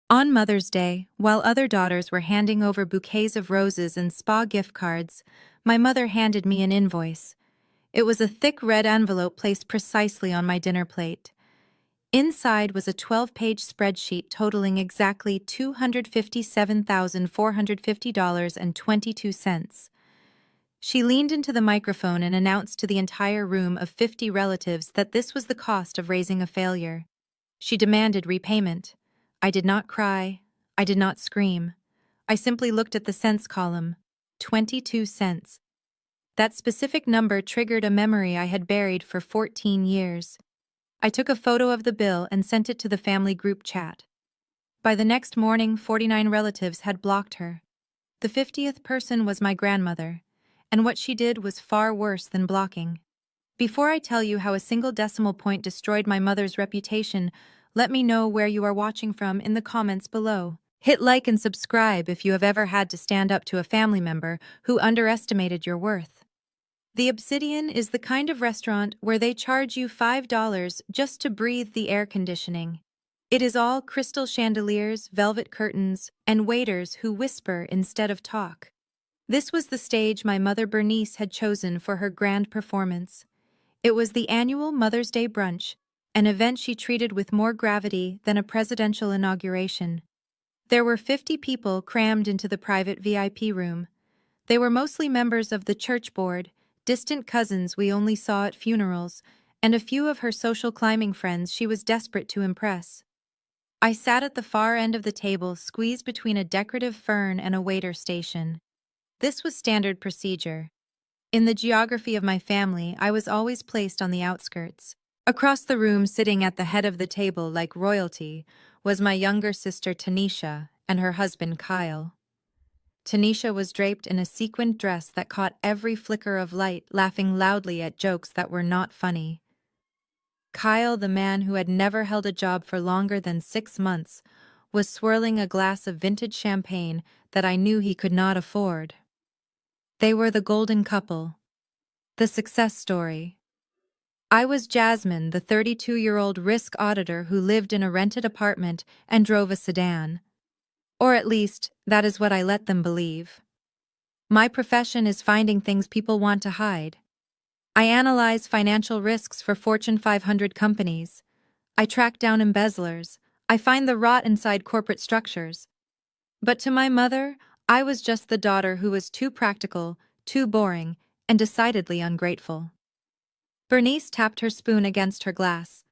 On Mother's Day, while other daughters were handing over bouquets of roses and spa gift cards, my mother handed me an invoice. It was a thick red envelope placed precisely on my dinner plate. Inside was a 12-page spreadsheet totaling exactly $257,450.22. She leaned into the microphone and announced to the entire room of 50 relatives that this was the cost of raising a failure. She demanded repayment. I did not cry. I did not scream. I simply looked at the cents column. 22 cents. That specific number triggered a memory I had buried for 14 years. I took a photo of the bill and sent it to the family group chat. By the next morning, 49 relatives had blocked her. The 50th person was my grandmother, and what she did was far worse than blocking. Before I tell you how a single decimal point destroyed my mother's reputation, let me know where you are watching from in the comments below. Hit like and subscribe if you have ever had to stand up to a family member who underestimated your worth. The Obsidian is the kind of restaurant where they charge you $5 just to breathe the air conditioning. It is all crystal chandeliers, velvet curtains, and waiters who whisper instead of talk. This was the stage my mother Bernice had chosen for her grand performance. It was the annual Mother's Day brunch, an event she treated with more gravity than a presidential inauguration. There were 50 people crammed into the private VIP room. They were mostly members of the church board, distant cousins we only saw at funerals, and a few of her social climbing friends she was desperate to impress. I sat at the far end of the table, squeezed between a decorative fern and a waiter station. This was standard procedure. In the geography of my family, I was always placed on the outskirts. Across the room, sitting at the head of the table like royalty, was my younger sister Tanisha and her husband Kyle. Tanisha was draped in a sequined dress that caught every flicker of light, laughing loudly at jokes that were not funny. Kyle, the man who had never held a job for longer than 6 months, was swirling a glass of vintage champagne that I knew he could not afford. They were the golden couple. The success story. I was Jasmine, the 32-year-old risk auditor who lived in a rented apartment and drove a sedan. Or at least, that is what I let them believe. My profession is finding things people want to hide. I analyze financial risks for Fortune 500 companies. I track down embezzlers. I find the rot inside corporate structures. But to my mother, I was just the daughter who was too practical, too boring, and decidedly ungrateful. Bernice tapped her spoon against her glass.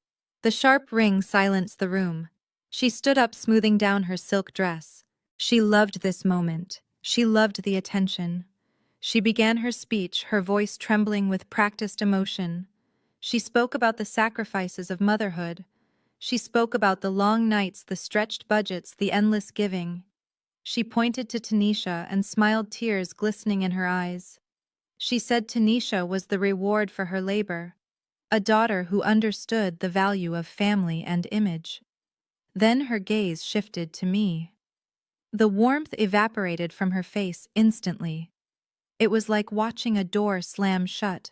The sharp ring silenced the room. She stood up, smoothing down her silk dress. She loved this moment. She loved the attention. She began her speech, her voice trembling with practiced emotion. She spoke about the sacrifices of motherhood. She spoke about the long nights, the stretched budgets, the endless giving. She pointed to Tanisha and smiled, tears glistening in her eyes. She said Tanisha was the reward for her labor, a daughter who understood the value of family and image. Then her gaze shifted to me. The warmth evaporated from her face instantly. It was like watching a door slam shut.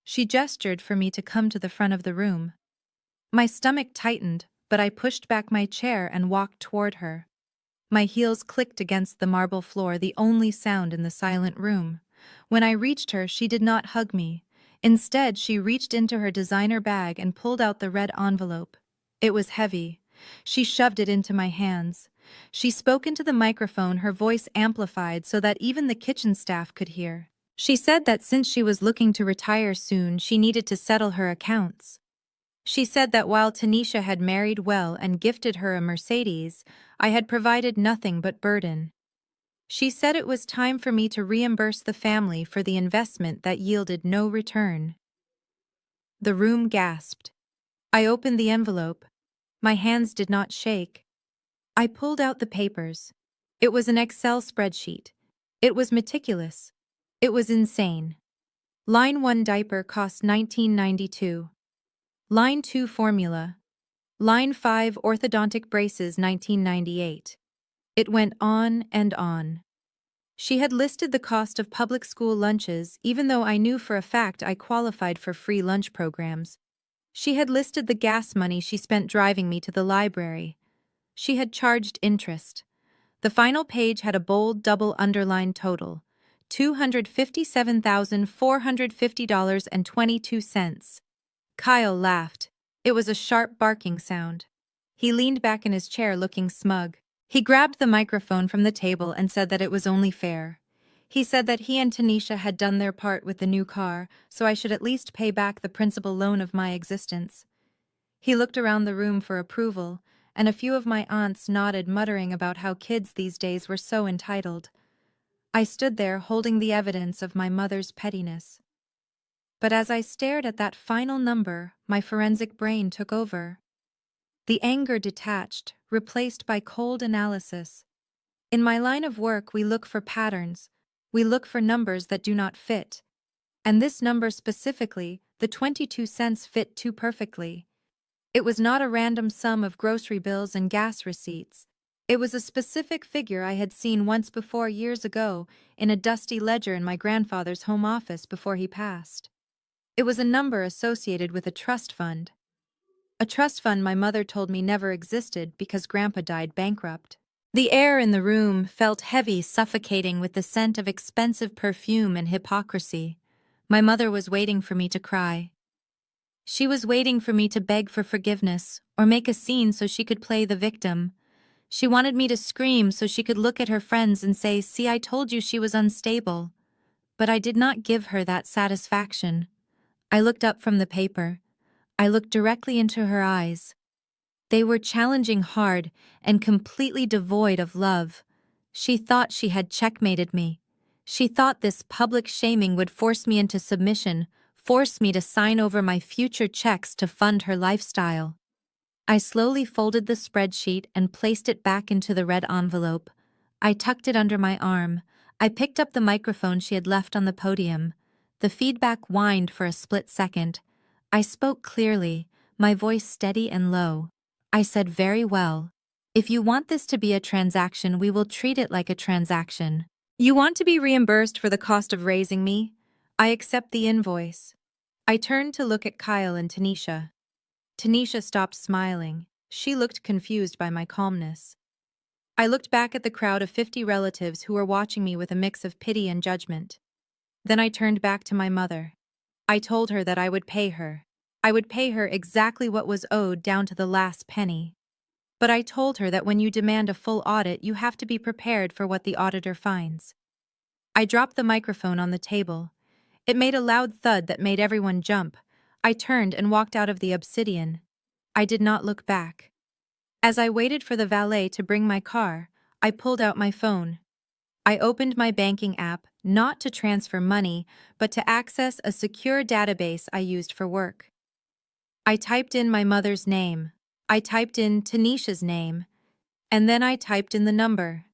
She gestured for me to come to the front of the room. My stomach tightened, but I pushed back my chair and walked toward her. My heels clicked against the marble floor, the only sound in the silent room. When I reached her, she did not hug me. Instead, she reached into her designer bag and pulled out the red envelope. It was heavy. She shoved it into my hands. She spoke into the microphone, her voice amplified so that even the kitchen staff could hear. She said that since she was looking to retire soon, she needed to settle her accounts. She said that while Tanisha had married well and gifted her a Mercedes, I had provided nothing but burden. She said it was time for me to reimburse the family for the investment that yielded no return. The room gasped. I opened the envelope. My hands did not shake. I pulled out the papers. It was an Excel spreadsheet. It was meticulous. It was insane. Line 1 diaper cost $19.92. Line 2 formula. Line 5 orthodontic braces $19.98. It went on and on. She had listed the cost of public school lunches, even though I knew for a fact I qualified for free lunch programs. She had listed the gas money she spent driving me to the library. She had charged interest. The final page had a bold double underlined total, $257,450.22. Kyle laughed. It was a sharp barking sound. He leaned back in his chair looking smug. He grabbed the microphone from the table and said that it was only fair. He said that he and Tanisha had done their part with the new car, so I should at least pay back the principal loan of my existence. He looked around the room for approval, and a few of my aunts nodded, muttering about how kids these days were so entitled. I stood there holding the evidence of my mother's pettiness. But as I stared at that final number, my forensic brain took over. The anger detached, replaced by cold analysis. In my line of work, we look for patterns. We look for numbers that do not fit. And this number specifically, the 22 cents, fit too perfectly. It was not a random sum of grocery bills and gas receipts. It was a specific figure I had seen once before years ago in a dusty ledger in my grandfather's home office before he passed. It was a number associated with a trust fund. A trust fund my mother told me never existed because Grandpa died bankrupt. The air in the room felt heavy, suffocating with the scent of expensive perfume and hypocrisy. My mother was waiting for me to cry. She was waiting for me to beg for forgiveness or make a scene so she could play the victim. She wanted me to scream so she could look at her friends and say, "See, I told you she was unstable." But I did not give her that satisfaction. I looked up from the paper. I looked directly into her eyes. They were challenging, hard, and completely devoid of love. She thought she had checkmated me. She thought this public shaming would force me into submission, force me to sign over my future checks to fund her lifestyle. I slowly folded the spreadsheet and placed it back into the red envelope. I tucked it under my arm. I picked up the microphone she had left on the podium. The feedback whined for a split second. I spoke clearly, my voice steady and low. I said, "Very well. If you want this to be a transaction, we will treat it like a transaction. You want to be reimbursed for the cost of raising me? I accept the invoice." I turned to look at Kyle and Tanisha. Tanisha stopped smiling. She looked confused by my calmness. I looked back at the crowd of 50 relatives who were watching me with a mix of pity and judgment. Then I turned back to my mother. I told her that I would pay her. I would pay her exactly what was owed, down to the last penny. But I told her that when you demand a full audit, you have to be prepared for what the auditor finds. I dropped the microphone on the table. It made a loud thud that made everyone jump. I turned and walked out of the obsidian. I did not look back. As I waited for the valet to bring my car, I pulled out my phone. I opened my banking app, not to transfer money, but to access a secure database I used for work. I typed in my mother's name. I typed in Tanisha's name. And then I typed in the number,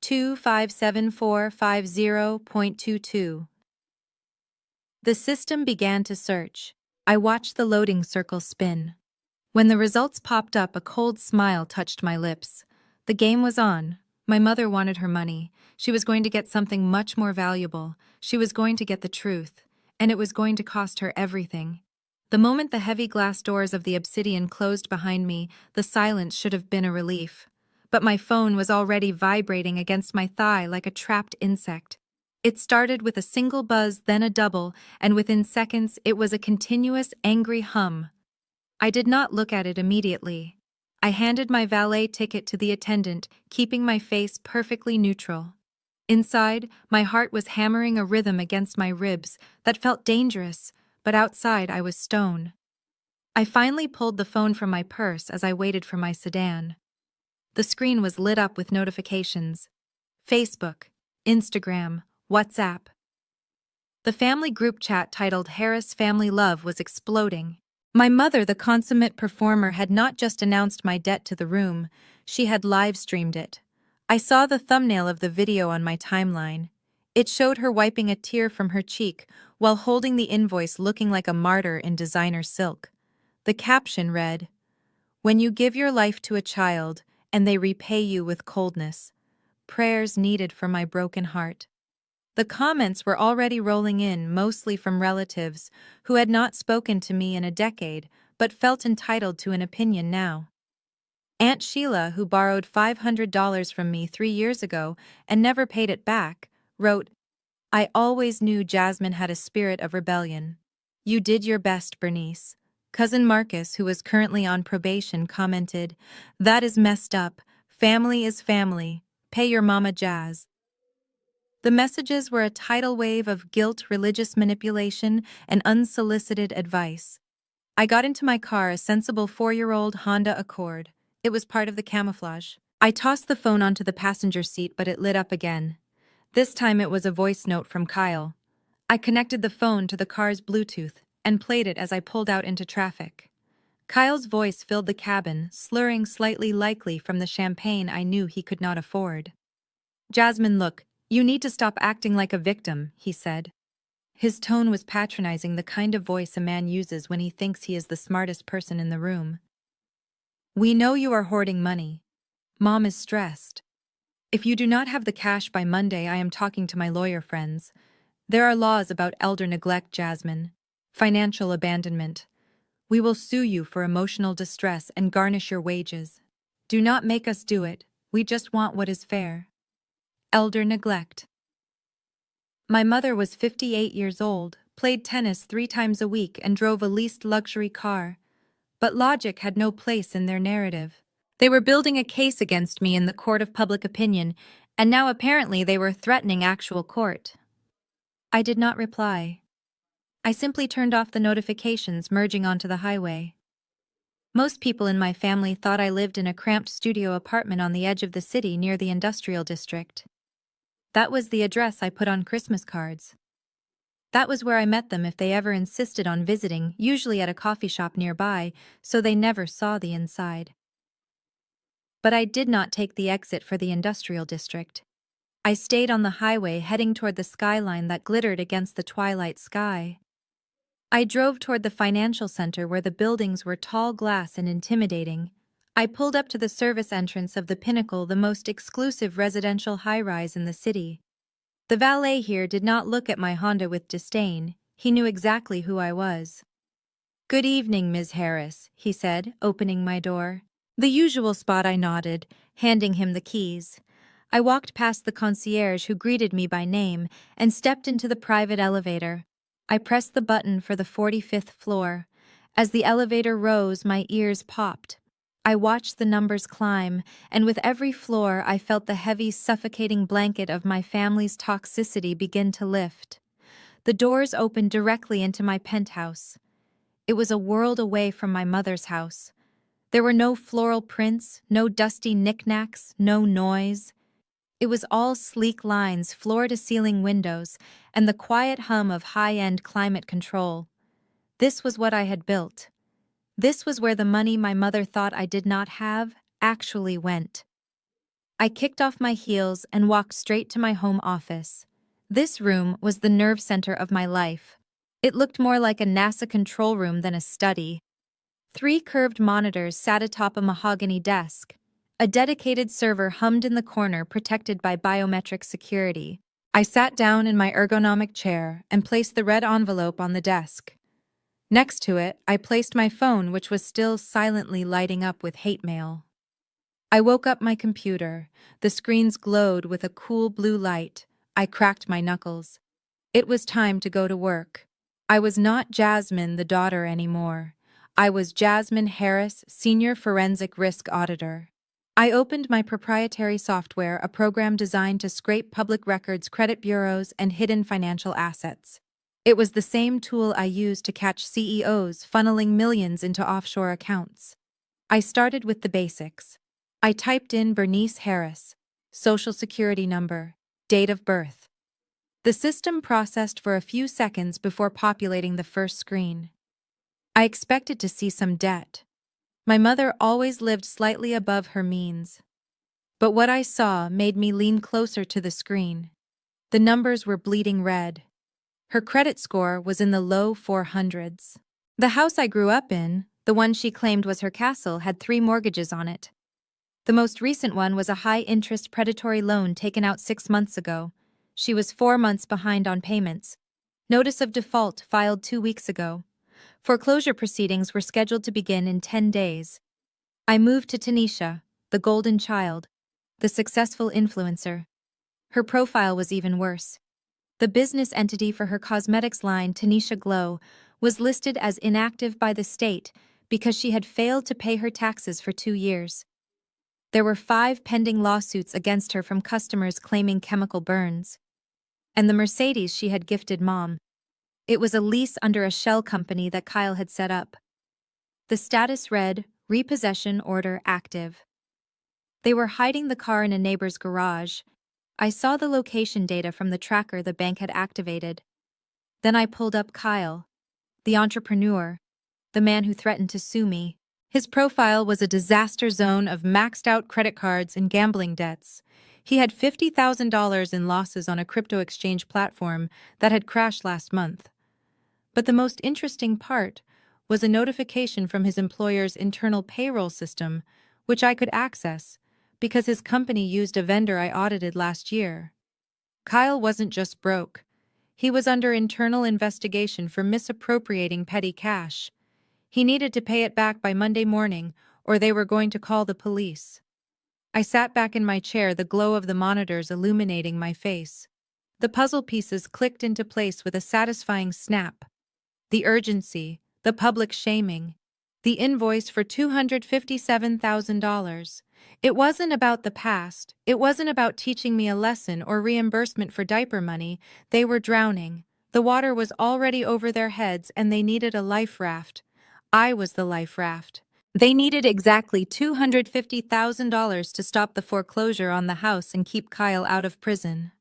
257450.22. The system began to search. I watched the loading circle spin. When the results popped up, a cold smile touched my lips. The game was on. My mother wanted her money. She was going to get something much more valuable. She was going to get the truth. And it was going to cost her everything. The moment the heavy glass doors of the obsidian closed behind me, the silence should have been a relief. But my phone was already vibrating against my thigh like a trapped insect. It started with a single buzz, then a double, and within seconds it was a continuous, angry hum. I did not look at it immediately. I handed my valet ticket to the attendant, keeping my face perfectly neutral. Inside, my heart was hammering a rhythm against my ribs that felt dangerous, but outside I was stone. I finally pulled the phone from my purse as I waited for my sedan. The screen was lit up with notifications. Facebook, Instagram, WhatsApp. The family group chat titled Harris Family Love was exploding. My mother, the consummate performer, had not just announced my debt to the room, she had live-streamed it. I saw the thumbnail of the video on my timeline. It showed her wiping a tear from her cheek while holding the invoice, looking like a martyr in designer silk. The caption read, "When you give your life to a child and they repay you with coldness, prayers needed for my broken heart." The comments were already rolling in, mostly from relatives who had not spoken to me in a decade but felt entitled to an opinion now. Aunt Sheila, who borrowed $500 from me 3 years ago and never paid it back, wrote, "I always knew Jasmine had a spirit of rebellion. You did your best, Bernice." Cousin Marcus, who was currently on probation, commented, "That is messed up. Family is family. Pay your mama Jazz." The messages were a tidal wave of guilt, religious manipulation, and unsolicited advice. I got into my car, a sensible 4-year-old Honda Accord. It was part of the camouflage. I tossed the phone onto the passenger seat, but it lit up again. This time it was a voice note from Kyle. I connected the phone to the car's Bluetooth and played it as I pulled out into traffic. Kyle's voice filled the cabin, slurring slightly, likely from the champagne I knew he could not afford. "Jasmine, look, you need to stop acting like a victim," he said. His tone was patronizing, the kind of voice a man uses when he thinks he is the smartest person in the room. "We know you are hoarding money. Mom is stressed. If you do not have the cash by Monday, I am talking to my lawyer friends. There are laws about elder neglect, Jasmine. Financial abandonment. We will sue you for emotional distress and garnish your wages. Do not make us do it. We just want what is fair." Elder neglect. My mother was 58 years old, played tennis 3 times a week, and drove a leased luxury car. But logic had no place in their narrative. They were building a case against me in the court of public opinion, and now apparently they were threatening actual court. I did not reply. I simply turned off the notifications, merging onto the highway. Most people in my family thought I lived in a cramped studio apartment on the edge of the city near the industrial district. That was the address I put on Christmas cards. That was where I met them if they ever insisted on visiting, usually at a coffee shop nearby, so they never saw the inside. But I did not take the exit for the industrial district. I stayed on the highway, heading toward the skyline that glittered against the twilight sky. I drove toward the financial center where the buildings were tall glass and intimidating. I pulled up to the service entrance of the Pinnacle, the most exclusive residential high-rise in the city. The valet here did not look at my Honda with disdain. He knew exactly who I was. "Good evening, Ms. Harris," he said, opening my door. The usual spot, I nodded, handing him the keys. I walked past the concierge, who greeted me by name, and stepped into the private elevator. I pressed the button for the 45th floor. As the elevator rose, my ears popped. I watched the numbers climb, and with every floor I felt the heavy, suffocating blanket of my family's toxicity begin to lift. The doors opened directly into my penthouse. It was a world away from my mother's house. There were no floral prints, no dusty knickknacks, no noise. It was all sleek lines, floor-to-ceiling windows, and the quiet hum of high-end climate control. This was what I had built. This was where the money my mother thought I did not have actually went. I kicked off my heels and walked straight to my home office. This room was the nerve center of my life. It looked more like a NASA control room than a study. 3 curved monitors sat atop a mahogany desk. A dedicated server hummed in the corner, protected by biometric security. I sat down in my ergonomic chair and placed the red envelope on the desk. Next to it, I placed my phone, which was still silently lighting up with hate mail. I woke up my computer. The screens glowed with a cool blue light. I cracked my knuckles. It was time to go to work. I was not Jasmine, the daughter, anymore. I was Jasmine Harris, Senior Forensic Risk Auditor. I opened my proprietary software, a program designed to scrape public records, credit bureaus, and hidden financial assets. It was the same tool I used to catch CEOs funneling millions into offshore accounts. I started with the basics. I typed in Bernice Harris, social security number, date of birth. The system processed for a few seconds before populating the first screen. I expected to see some debt. My mother always lived slightly above her means. But what I saw made me lean closer to the screen. The numbers were bleeding red. Her credit score was in the low 400s. The house I grew up in, the one she claimed was her castle, had 3 mortgages on it. The most recent one was a high-interest predatory loan taken out 6 months ago. She was 4 months behind on payments. Notice of default filed 2 weeks ago. Foreclosure proceedings were scheduled to begin in 10 days. I moved to Tanisha, the golden child, the successful influencer. Her profile was even worse. The business entity for her cosmetics line, Tanisha Glow, was listed as inactive by the state because she had failed to pay her taxes for 2 years. There were 5 pending lawsuits against her from customers claiming chemical burns. And the Mercedes she had gifted Mom. It was a lease under a shell company that Kyle had set up. The status read, repossession order active. They were hiding the car in a neighbor's garage. I saw the location data from the tracker the bank had activated. Then I pulled up Kyle, the entrepreneur, the man who threatened to sue me. His profile was a disaster zone of maxed-out credit cards and gambling debts. He had $50,000 in losses on a crypto exchange platform that had crashed last month. But the most interesting part was a notification from his employer's internal payroll system, which I could access, because his company used a vendor I audited last year. Kyle wasn't just broke. He was under internal investigation for misappropriating petty cash. He needed to pay it back by Monday morning, or they were going to call the police. I sat back in my chair, the glow of the monitors illuminating my face. The puzzle pieces clicked into place with a satisfying snap. The urgency, the public shaming, the invoice for $257,000. It wasn't about the past. It wasn't about teaching me a lesson or reimbursement for diaper money. They were drowning. The water was already over their heads and they needed a life raft. I was the life raft. They needed exactly $250,000 to stop the foreclosure on the house and keep Kyle out of prison.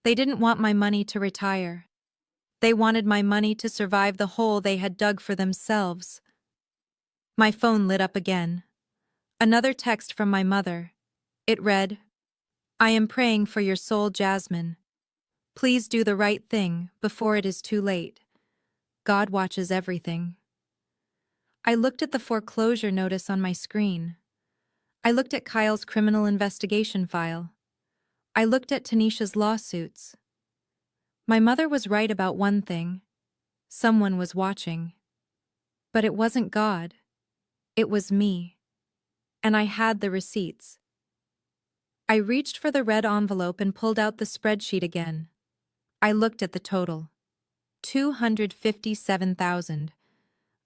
They didn't want my money to retire. They wanted my money to survive the hole they had dug for themselves. My phone lit up again. Another text from my mother. It read, "I am praying for your soul, Jasmine. Please do the right thing before it is too late. God watches everything." I looked at the foreclosure notice on my screen. I looked at Kyle's criminal investigation file. I looked at Tanisha's lawsuits. My mother was right about one thing. Someone was watching. But it wasn't God. It was me. And I had the receipts. I reached for the red envelope and pulled out the spreadsheet again. I looked at the total. $257,000.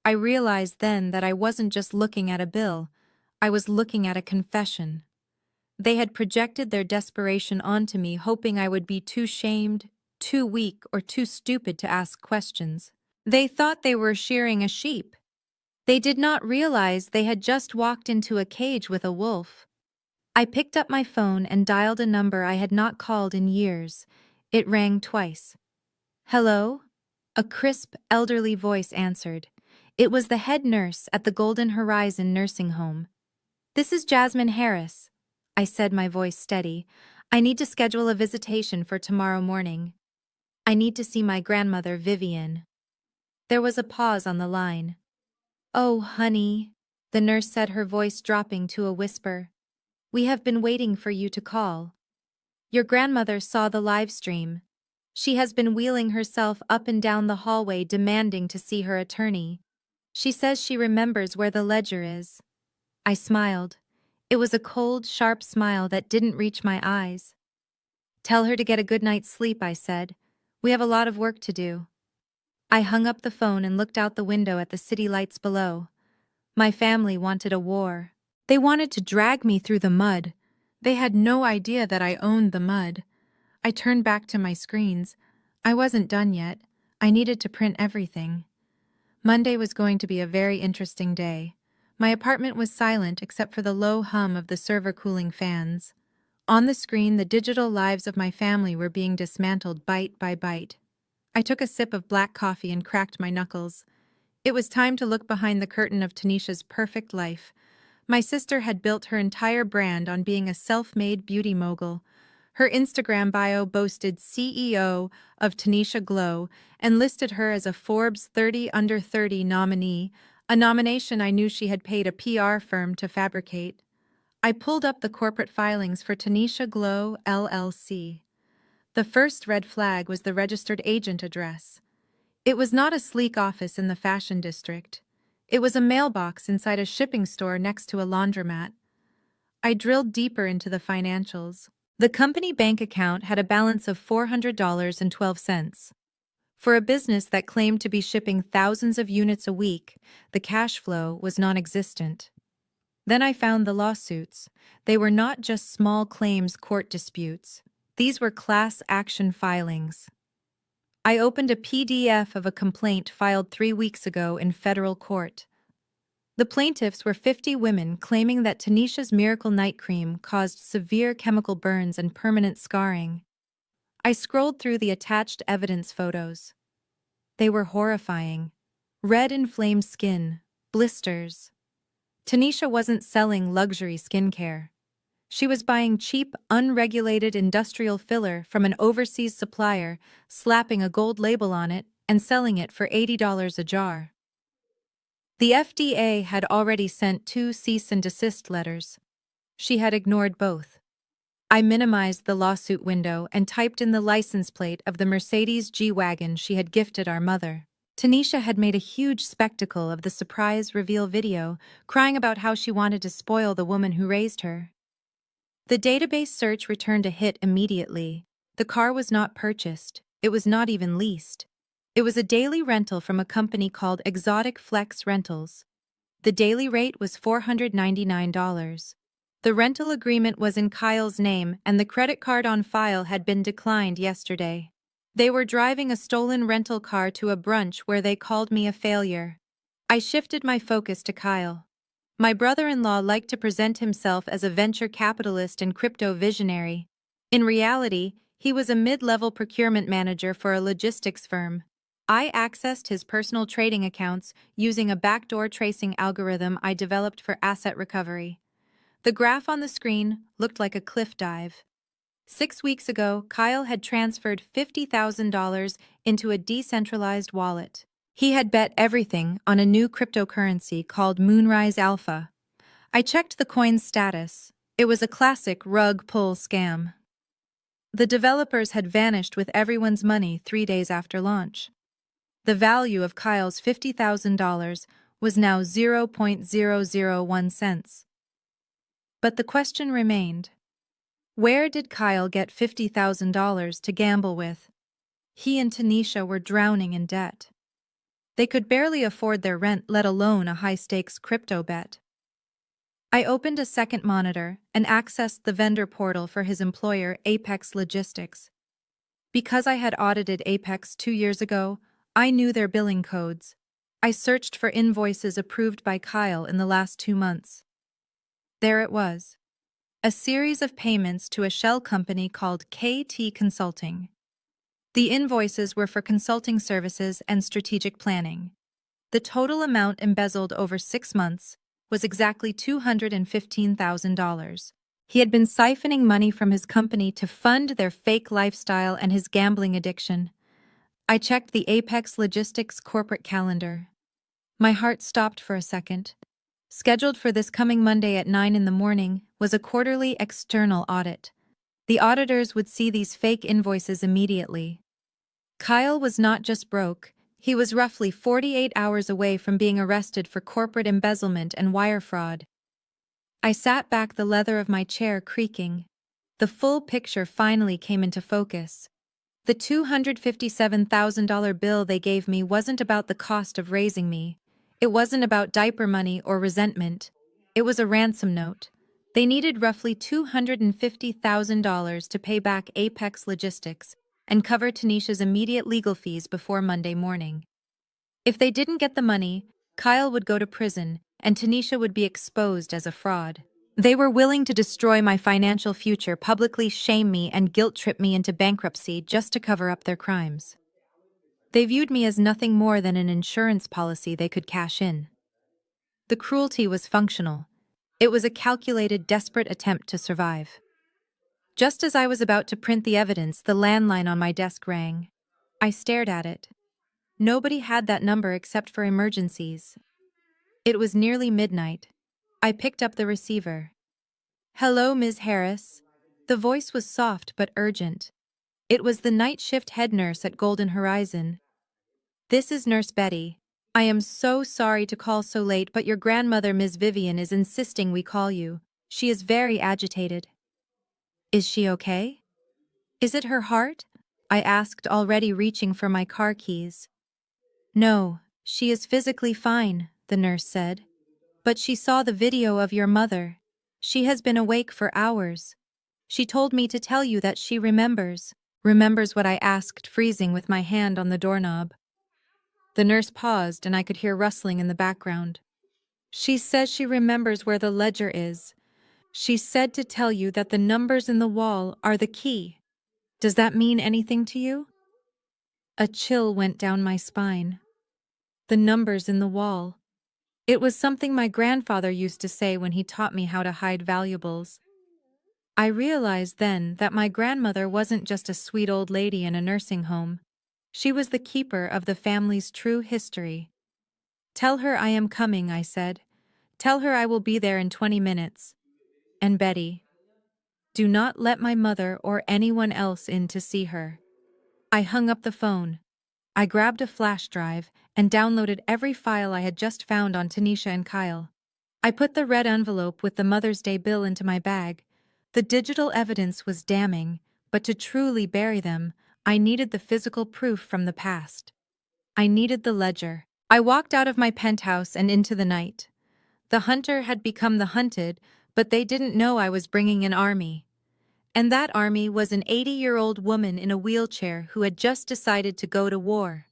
I realized then that I wasn't just looking at a bill. I was looking at a confession. They had projected their desperation onto me, hoping I would be too shamed, too weak, or too stupid to ask questions. They thought they were shearing a sheep. They did not realize they had just walked into a cage with a wolf. I picked up my phone and dialed a number I had not called in years. It rang twice. "Hello?" A crisp, elderly voice answered. It was the head nurse at the Golden Horizon nursing home. "This is Jasmine Harris," I said, my voice steady. "I need to schedule a visitation for tomorrow morning. I need to see my grandmother, Vivian." There was a pause on the line. "Oh, honey," the nurse said, her voice dropping to a whisper. "We have been waiting for you to call. Your grandmother saw the live stream. She has been wheeling herself up and down the hallway demanding to see her attorney. She says she remembers where the ledger is." I smiled. It was a cold, sharp smile that didn't reach my eyes. "Tell her to get a good night's sleep," I said. "We have a lot of work to do." I hung up the phone and looked out the window at the city lights below. My family wanted a war. They wanted to drag me through the mud. They had no idea that I owned the mud. I turned back to my screens. I wasn't done yet. I needed to print everything. Monday was going to be a very interesting day. My apartment was silent except for the low hum of the server cooling fans. On the screen, the digital lives of my family were being dismantled bite by bite. I took a sip of black coffee and cracked my knuckles. It was time to look behind the curtain of Tanisha's perfect life. My sister had built her entire brand on being a self-made beauty mogul. Her Instagram bio boasted CEO of Tanisha Glow and listed her as a Forbes 30 Under 30 nominee, a nomination I knew she had paid a PR firm to fabricate. I pulled up the corporate filings for Tanisha Glow, LLC. The first red flag was the registered agent address. It was not a sleek office in the fashion district. It was a mailbox inside a shipping store next to a laundromat. I drilled deeper into the financials. The company bank account had a balance of $400.12. For a business that claimed to be shipping thousands of units a week, the cash flow was non-existent. Then I found the lawsuits. They were not just small claims court disputes. These were class action filings. I opened a PDF of a complaint filed 3 weeks ago in federal court. The plaintiffs were 50 women claiming that Tanisha's Miracle Night Cream caused severe chemical burns and permanent scarring. I scrolled through the attached evidence photos. They were horrifying. Red inflamed skin, blisters. Tanisha wasn't selling luxury skincare. She was buying cheap, unregulated industrial filler from an overseas supplier, slapping a gold label on it, and selling it for $80 a jar. The FDA had already sent 2 cease and desist letters. She had ignored both. I minimized the lawsuit window and typed in the license plate of the Mercedes G-Wagon she had gifted our mother. Tanisha had made a huge spectacle of the surprise reveal video, crying about how she wanted to spoil the woman who raised her. The database search returned a hit immediately. The car was not purchased. It was not even leased. It was a daily rental from a company called Exotic Flex Rentals. The daily rate was $499. The rental agreement was in Kyle's name, and the credit card on file had been declined yesterday. They were driving a stolen rental car to a brunch where they called me a failure. I shifted my focus to Kyle. My brother-in-law liked to present himself as a venture capitalist and crypto visionary. In reality, he was a mid-level procurement manager for a logistics firm. I accessed his personal trading accounts using a backdoor tracing algorithm I developed for asset recovery. The graph on the screen looked like a cliff dive. 6 weeks ago, Kyle had transferred $50,000 into a decentralized wallet. He had bet everything on a new cryptocurrency called Moonrise Alpha. I checked the coin's status. It was a classic rug pull scam. The developers had vanished with everyone's money 3 days after launch. The value of Kyle's $50,000 was now 0.001 cents. But the question remained. Where did Kyle get $50,000 to gamble with? He and Tanisha were drowning in debt. They could barely afford their rent, let alone a high-stakes crypto bet. I opened a second monitor and accessed the vendor portal for his employer, Apex Logistics. Because I had audited Apex 2 years ago, I knew their billing codes. I searched for invoices approved by Kyle in the last 2 months. There it was. A series of payments to a shell company called KT Consulting. The invoices were for consulting services and strategic planning. The total amount embezzled over 6 months was exactly $215,000. He had been siphoning money from his company to fund their fake lifestyle and his gambling addiction. I checked the Apex Logistics corporate calendar. My heart stopped for a second. Scheduled for this coming Monday at 9 in the morning was a quarterly external audit. The auditors would see these fake invoices immediately. Kyle was not just broke, he was roughly 48 hours away from being arrested for corporate embezzlement and wire fraud. I sat back, the leather of my chair creaking. The full picture finally came into focus. The $257,000 bill they gave me wasn't about the cost of raising me. It wasn't about diaper money or resentment. It was a ransom note. They needed roughly $250,000 to pay back Apex Logistics and cover Tanisha's immediate legal fees before Monday morning. If they didn't get the money, Kyle would go to prison and Tanisha would be exposed as a fraud. They were willing to destroy my financial future, publicly shame me, and guilt-trip me into bankruptcy just to cover up their crimes. They viewed me as nothing more than an insurance policy they could cash in. The cruelty was functional. It was a calculated, desperate attempt to survive. Just as I was about to print the evidence, the landline on my desk rang. I stared at it. Nobody had that number except for emergencies. It was nearly midnight. I picked up the receiver. "Hello, Ms. Harris." The voice was soft but urgent. It was the night shift head nurse at Golden Horizon. "This is Nurse Betty. I am so sorry to call so late, but your grandmother, Miss Vivian, is insisting we call you. She is very agitated. Is she okay? Is it her heart? I asked, already reaching for my car keys. No, she is physically fine, the nurse said. But she saw the video of your mother. She has been awake for hours. She told me to tell you that she remembers. Remembers what I asked, freezing with my hand on the doorknob. The nurse paused and I could hear rustling in the background. She says she remembers where the ledger is. She said to tell you that the numbers in the wall are the key. Does that mean anything to you? A chill went down my spine. The numbers in the wall. It was something my grandfather used to say when he taught me how to hide valuables. I realized then that my grandmother wasn't just a sweet old lady in a nursing home. She was the keeper of the family's true history. Tell her I am coming, I said. Tell her I will be there in 20 minutes. And Betty, do not let my mother or anyone else in to see her. I hung up the phone. I grabbed a flash drive and downloaded every file I had just found on Tanisha and Kyle. I put the red envelope with the Mother's Day bill into my bag. The digital evidence was damning, but to truly bury them, I needed the physical proof from the past. I needed the ledger. I walked out of my penthouse and into the night. The hunter had become the hunted, but they didn't know I was bringing an army. And that army was an 80-year-old woman in a wheelchair who had just decided to go to war.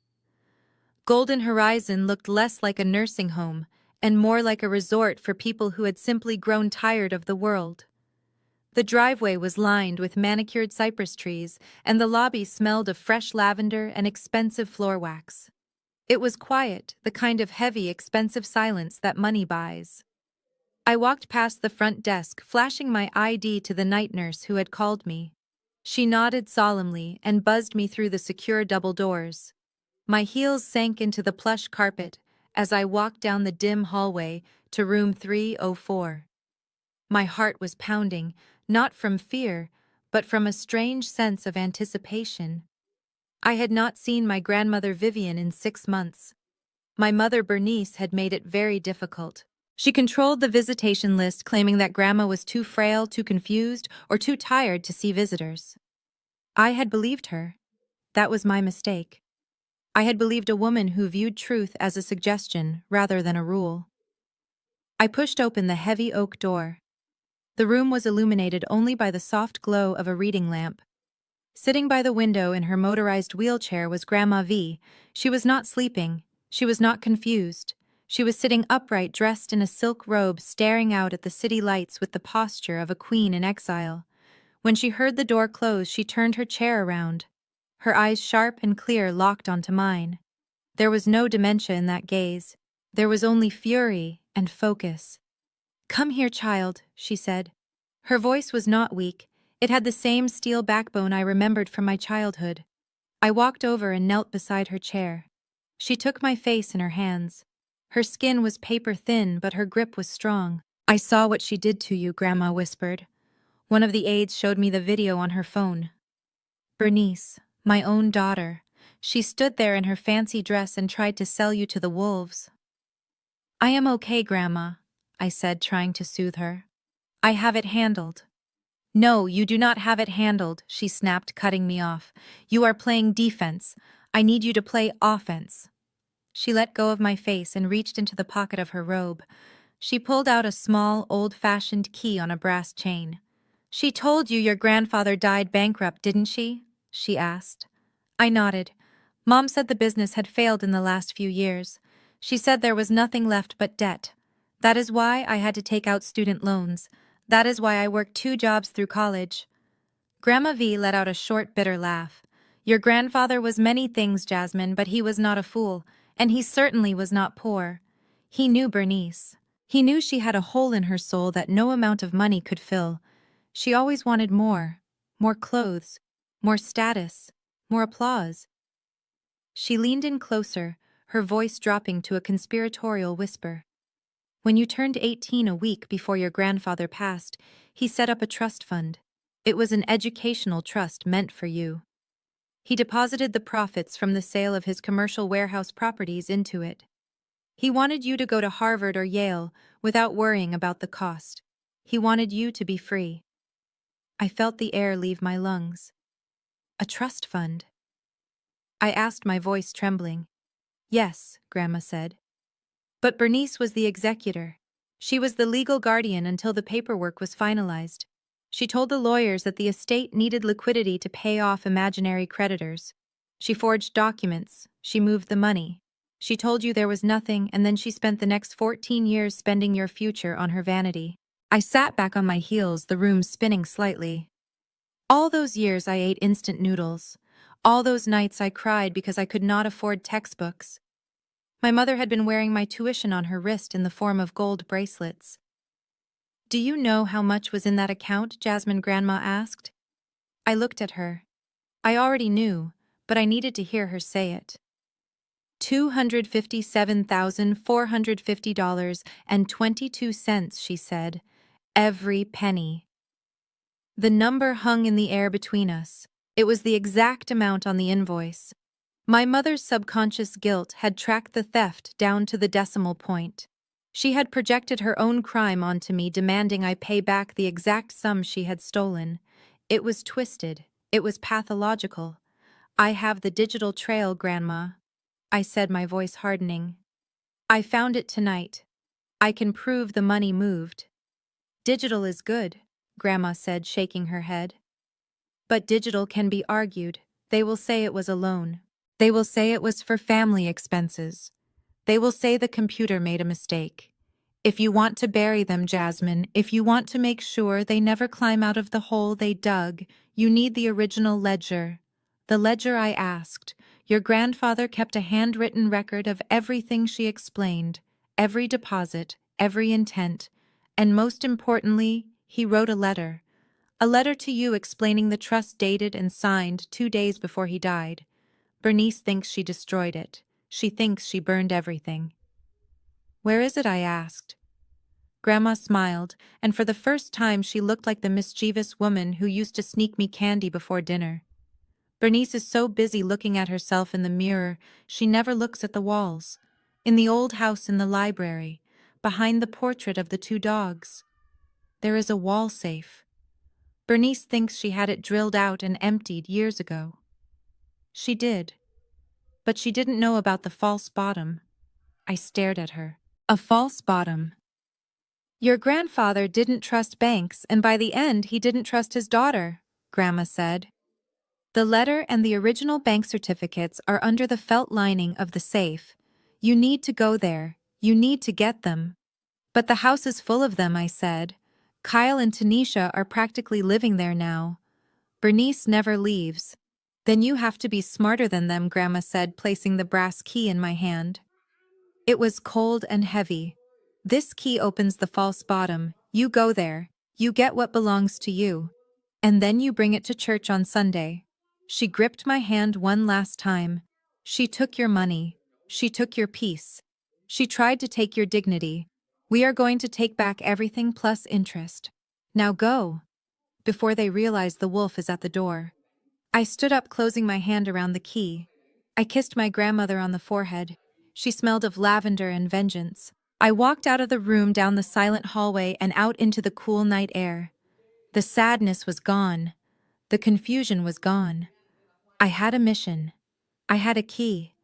Golden Horizon looked less like a nursing home and more like a resort for people who had simply grown tired of the world. The driveway was lined with manicured cypress trees, and the lobby smelled of fresh lavender and expensive floor wax. It was quiet, the kind of heavy, expensive silence that money buys. I walked past the front desk, flashing my ID to the night nurse who had called me. She nodded solemnly and buzzed me through the secure double doors. My heels sank into the plush carpet as I walked down the dim hallway to room 304. My heart was pounding, not from fear, but from a strange sense of anticipation. I had not seen my grandmother Vivian in 6 months. My mother Bernice had made it very difficult. She controlled the visitation list, claiming that Grandma was too frail, too confused, or too tired to see visitors. I had believed her. That was my mistake. I had believed a woman who viewed truth as a suggestion rather than a rule. I pushed open the heavy oak door. The room was illuminated only by the soft glow of a reading lamp. Sitting by the window in her motorized wheelchair was Grandma V. She was not sleeping. She was not confused. She was sitting upright, dressed in a silk robe, staring out at the city lights with the posture of a queen in exile. When she heard the door close, she turned her chair around. Her eyes, sharp and clear, locked onto mine. There was no dementia in that gaze. There was only fury and focus. "Come here, child," she said. Her voice was not weak. It had the same steel backbone I remembered from my childhood. I walked over and knelt beside her chair. She took my face in her hands. Her skin was paper thin, but her grip was strong. "I saw what she did to you," Grandma whispered. One of the aides showed me the video on her phone. "Bernice, my own daughter. She stood there in her fancy dress and tried to sell you to the wolves." "I am okay, Grandma," I said, trying to soothe her. "I have it handled." "No, you do not have it handled," she snapped, cutting me off. "You are playing defense. I need you to play offense." She let go of my face and reached into the pocket of her robe. She pulled out a small, old-fashioned key on a brass chain. "She told you your grandfather died bankrupt, didn't she?" she asked. I nodded. Mom said the business had failed in the last few years. She said there was nothing left but debt. That is why I had to take out student loans. That is why I worked 2 jobs through college. Grandma V let out a short, bitter laugh. "Your grandfather was many things, Jasmine, but he was not a fool, and he certainly was not poor. He knew Bernice. He knew she had a hole in her soul that no amount of money could fill. She always wanted more. More clothes. More status. More applause." She leaned in closer, her voice dropping to a conspiratorial whisper. "When you turned 18 a week before your grandfather passed, he set up a trust fund. It was an educational trust meant for you. He deposited the profits from the sale of his commercial warehouse properties into it. He wanted you to go to Harvard or Yale without worrying about the cost. He wanted you to be free. I felt the air leave my lungs. A trust fund? I asked, my voice trembling. Yes, Grandma said. But Bernice was the executor. She was the legal guardian until the paperwork was finalized. She told the lawyers that the estate needed liquidity to pay off imaginary creditors. She forged documents. She moved the money. She told you there was nothing, and then she spent the next 14 years spending your future on her vanity. I sat back on my heels, the room spinning slightly. All those years I ate instant noodles. All those nights I cried because I could not afford textbooks. My mother had been wearing my tuition on her wrist in the form of gold bracelets. "Do you know how much was in that account?" Jasmine Grandma asked. I looked at her. I already knew, but I needed to hear her say it. $257,450.22, she said. Every penny. The number hung in the air between us. It was the exact amount on the invoice. My mother's subconscious guilt had tracked the theft down to the decimal point. She had projected her own crime onto me, demanding I pay back the exact sum she had stolen. It was twisted. It was pathological. "I have the digital trail, Grandma," I said, my voice hardening. "I found it tonight. I can prove the money moved." "Digital is good," Grandma said, shaking her head. "But digital can be argued. They will say it was a loan. They will say it was for family expenses. They will say the computer made a mistake. If you want to bury them, Jasmine, if you want to make sure they never climb out of the hole they dug, you need the original ledger. The ledger I asked. Your grandfather kept a handwritten record of everything she explained, every deposit, every intent, and most importantly, he wrote a letter. A letter to you explaining the trust, dated and signed 2 days before he died. Bernice thinks she destroyed it. She thinks she burned everything." "Where is it?" I asked. Grandma smiled, and for the first time she looked like the mischievous woman who used to sneak me candy before dinner. "Bernice is so busy looking at herself in the mirror, she never looks at the walls. In the old house in the library, behind the portrait of the 2 dogs. There is a wall safe. Bernice thinks she had it drilled out and emptied years ago. She did. But she didn't know about the false bottom." I stared at her. "A false bottom." "Your grandfather didn't trust banks, and by the end he didn't trust his daughter," Grandma said. "The letter and the original bank certificates are under the felt lining of the safe. You need to go there. You need to get them." "But the house is full of them," I said. "Kyle and Tanisha are practically living there now. Bernice never leaves." "Then you have to be smarter than them," Grandma said, placing the brass key in my hand. It was cold and heavy. "This key opens the false bottom. You go there. You get what belongs to you. And then you bring it to church on Sunday." She gripped my hand one last time. "She took your money. She took your peace. She tried to take your dignity. We are going to take back everything plus interest. Now go, before they realize the wolf is at the door." I stood up, closing my hand around the key. I kissed my grandmother on the forehead. She smelled of lavender and vengeance. I walked out of the room, down the silent hallway, and out into the cool night air. The sadness was gone. The confusion was gone. I had a mission. I had a key.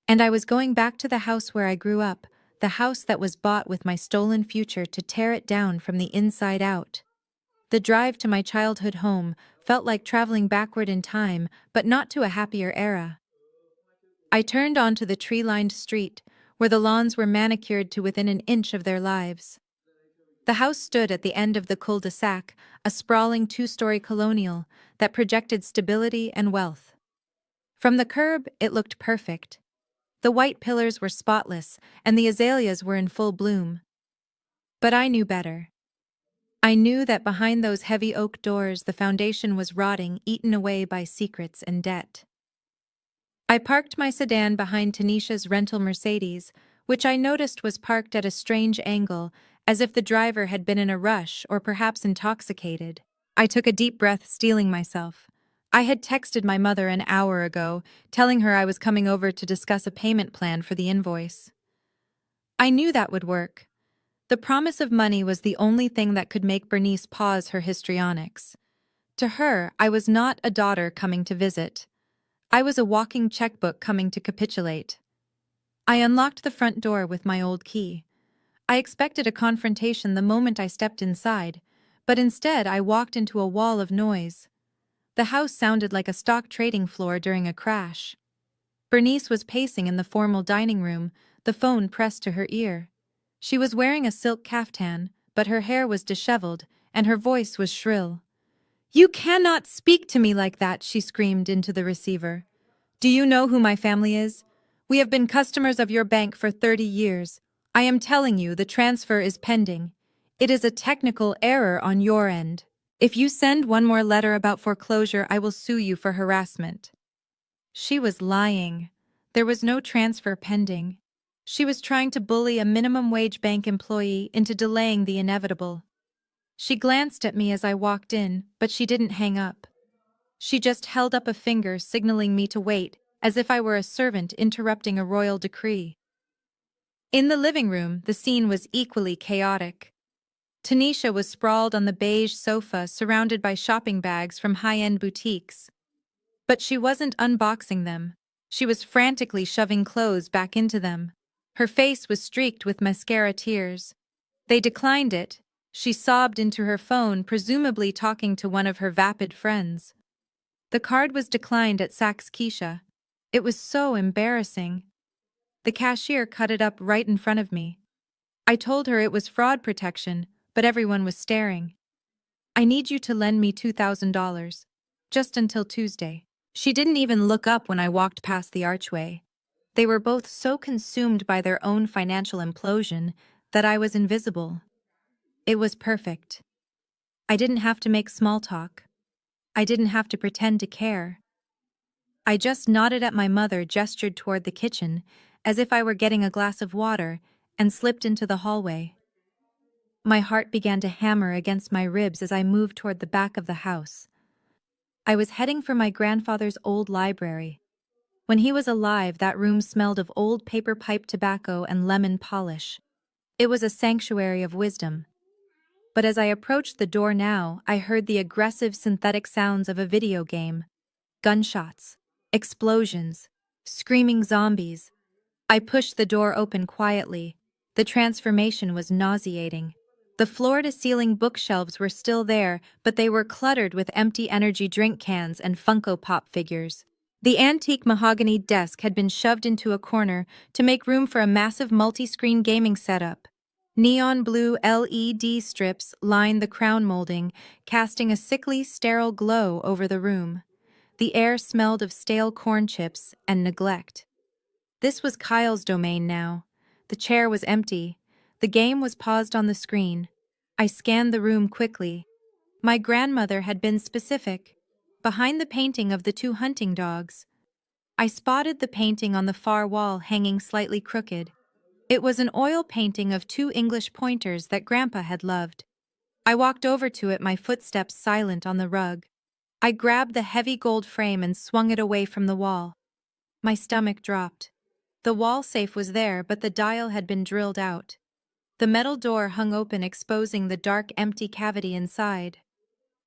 And I was going back to the house where I grew up, the house that was bought with my stolen future, to tear it down from the inside out. The drive to my childhood home felt like traveling backward in time, but not to a happier era. I turned onto the tree-lined street, where the lawns were manicured to within an inch of their lives. The house stood at the end of the cul-de-sac, a sprawling 2-story colonial that projected stability and wealth. From the curb, it looked perfect. The white pillars were spotless, and the azaleas were in full bloom. But I knew better. I knew that behind those heavy oak doors the foundation was rotting, eaten away by secrets and debt. I parked my sedan behind Tanisha's rental Mercedes, which I noticed was parked at a strange angle, as if the driver had been in a rush or perhaps intoxicated. I took a deep breath, steeling myself. I had texted my mother an hour ago, telling her I was coming over to discuss a payment plan for the invoice. I knew that would work. The promise of money was the only thing that could make Bernice pause her histrionics. To her, I was not a daughter coming to visit. I was a walking checkbook coming to capitulate. I unlocked the front door with my old key. I expected a confrontation the moment I stepped inside, but instead I walked into a wall of noise. The house sounded like a stock trading floor during a crash. Bernice was pacing in the formal dining room, the phone pressed to her ear. She was wearing a silk caftan, but her hair was disheveled, and her voice was shrill. "You cannot speak to me like that," she screamed into the receiver. "Do you know who my family is? We have been customers of your bank for 30 years. I am telling you, the transfer is pending. It is a technical error on your end. If you send one more letter about foreclosure, I will sue you for harassment." She was lying. There was no transfer pending. She was trying to bully a minimum wage bank employee into delaying the inevitable. She glanced at me as I walked in, but she didn't hang up. She just held up a finger signaling me to wait, as if I were a servant interrupting a royal decree. In the living room, the scene was equally chaotic. Tanisha was sprawled on the beige sofa surrounded by shopping bags from high-end boutiques. But she wasn't unboxing them. She was frantically shoving clothes back into them. Her face was streaked with mascara tears. They declined it. She sobbed into her phone, presumably talking to one of her vapid friends. The card was declined at Saks Keisha. It was so embarrassing. The cashier cut it up right in front of me. I told her it was fraud protection, but everyone was staring. "I need you to lend me $2,000. Just until Tuesday." She didn't even look up when I walked past the archway. They were both so consumed by their own financial implosion that I was invisible. It was perfect. I didn't have to make small talk. I didn't have to pretend to care. I just nodded at my mother, gestured toward the kitchen, as if I were getting a glass of water, and slipped into the hallway. My heart began to hammer against my ribs as I moved toward the back of the house. I was heading for my grandfather's old library. When he was alive, that room smelled of old paper pipe tobacco and lemon polish. It was a sanctuary of wisdom. But as I approached the door now, I heard the aggressive synthetic sounds of a video game. Gunshots, explosions, screaming zombies. I pushed the door open quietly. The transformation was nauseating. The floor-to-ceiling bookshelves were still there, but they were cluttered with empty energy drink cans and Funko Pop figures. The antique mahogany desk had been shoved into a corner to make room for a massive multi-screen gaming setup. Neon blue LED strips lined the crown molding, casting a sickly, sterile glow over the room. The air smelled of stale corn chips and neglect. This was Kyle's domain now. The chair was empty. The game was paused on the screen. I scanned the room quickly. My grandmother had been specific. Behind the painting of the two hunting dogs, I spotted the painting on the far wall hanging slightly crooked. It was an oil painting of two English pointers that Grandpa had loved. I walked over to it, my footsteps silent on the rug. I grabbed the heavy gold frame and swung it away from the wall. My stomach dropped. The wall safe was there, but the dial had been drilled out. The metal door hung open, exposing the dark, empty cavity inside.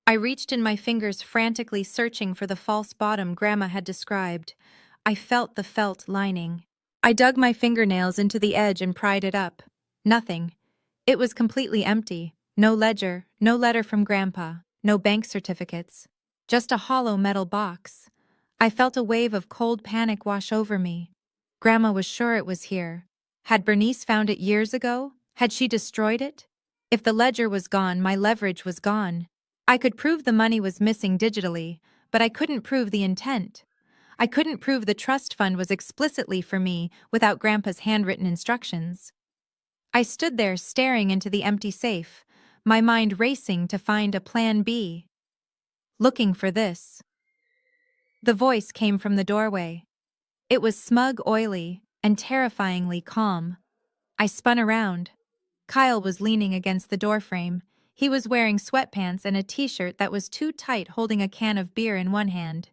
I reached in my fingers, frantically searching for the false bottom Grandma had described. I felt the felt lining. I dug my fingernails into the edge and pried it up. Nothing. It was completely empty. No ledger, no letter from Grandpa, no bank certificates. Just a hollow metal box. I felt a wave of cold panic wash over me. Grandma was sure it was here. Had Bernice found it years ago? Had she destroyed it? If the ledger was gone, my leverage was gone. I could prove the money was missing digitally, but I couldn't prove the intent. I couldn't prove the trust fund was explicitly for me without Grandpa's handwritten instructions. I stood there staring into the empty safe, my mind racing to find a plan B. Looking for this. The voice came from the doorway. It was smug, oily, and terrifyingly calm. I spun around. Kyle was leaning against the doorframe. He was wearing sweatpants and a t-shirt that was too tight, holding a can of beer in one hand.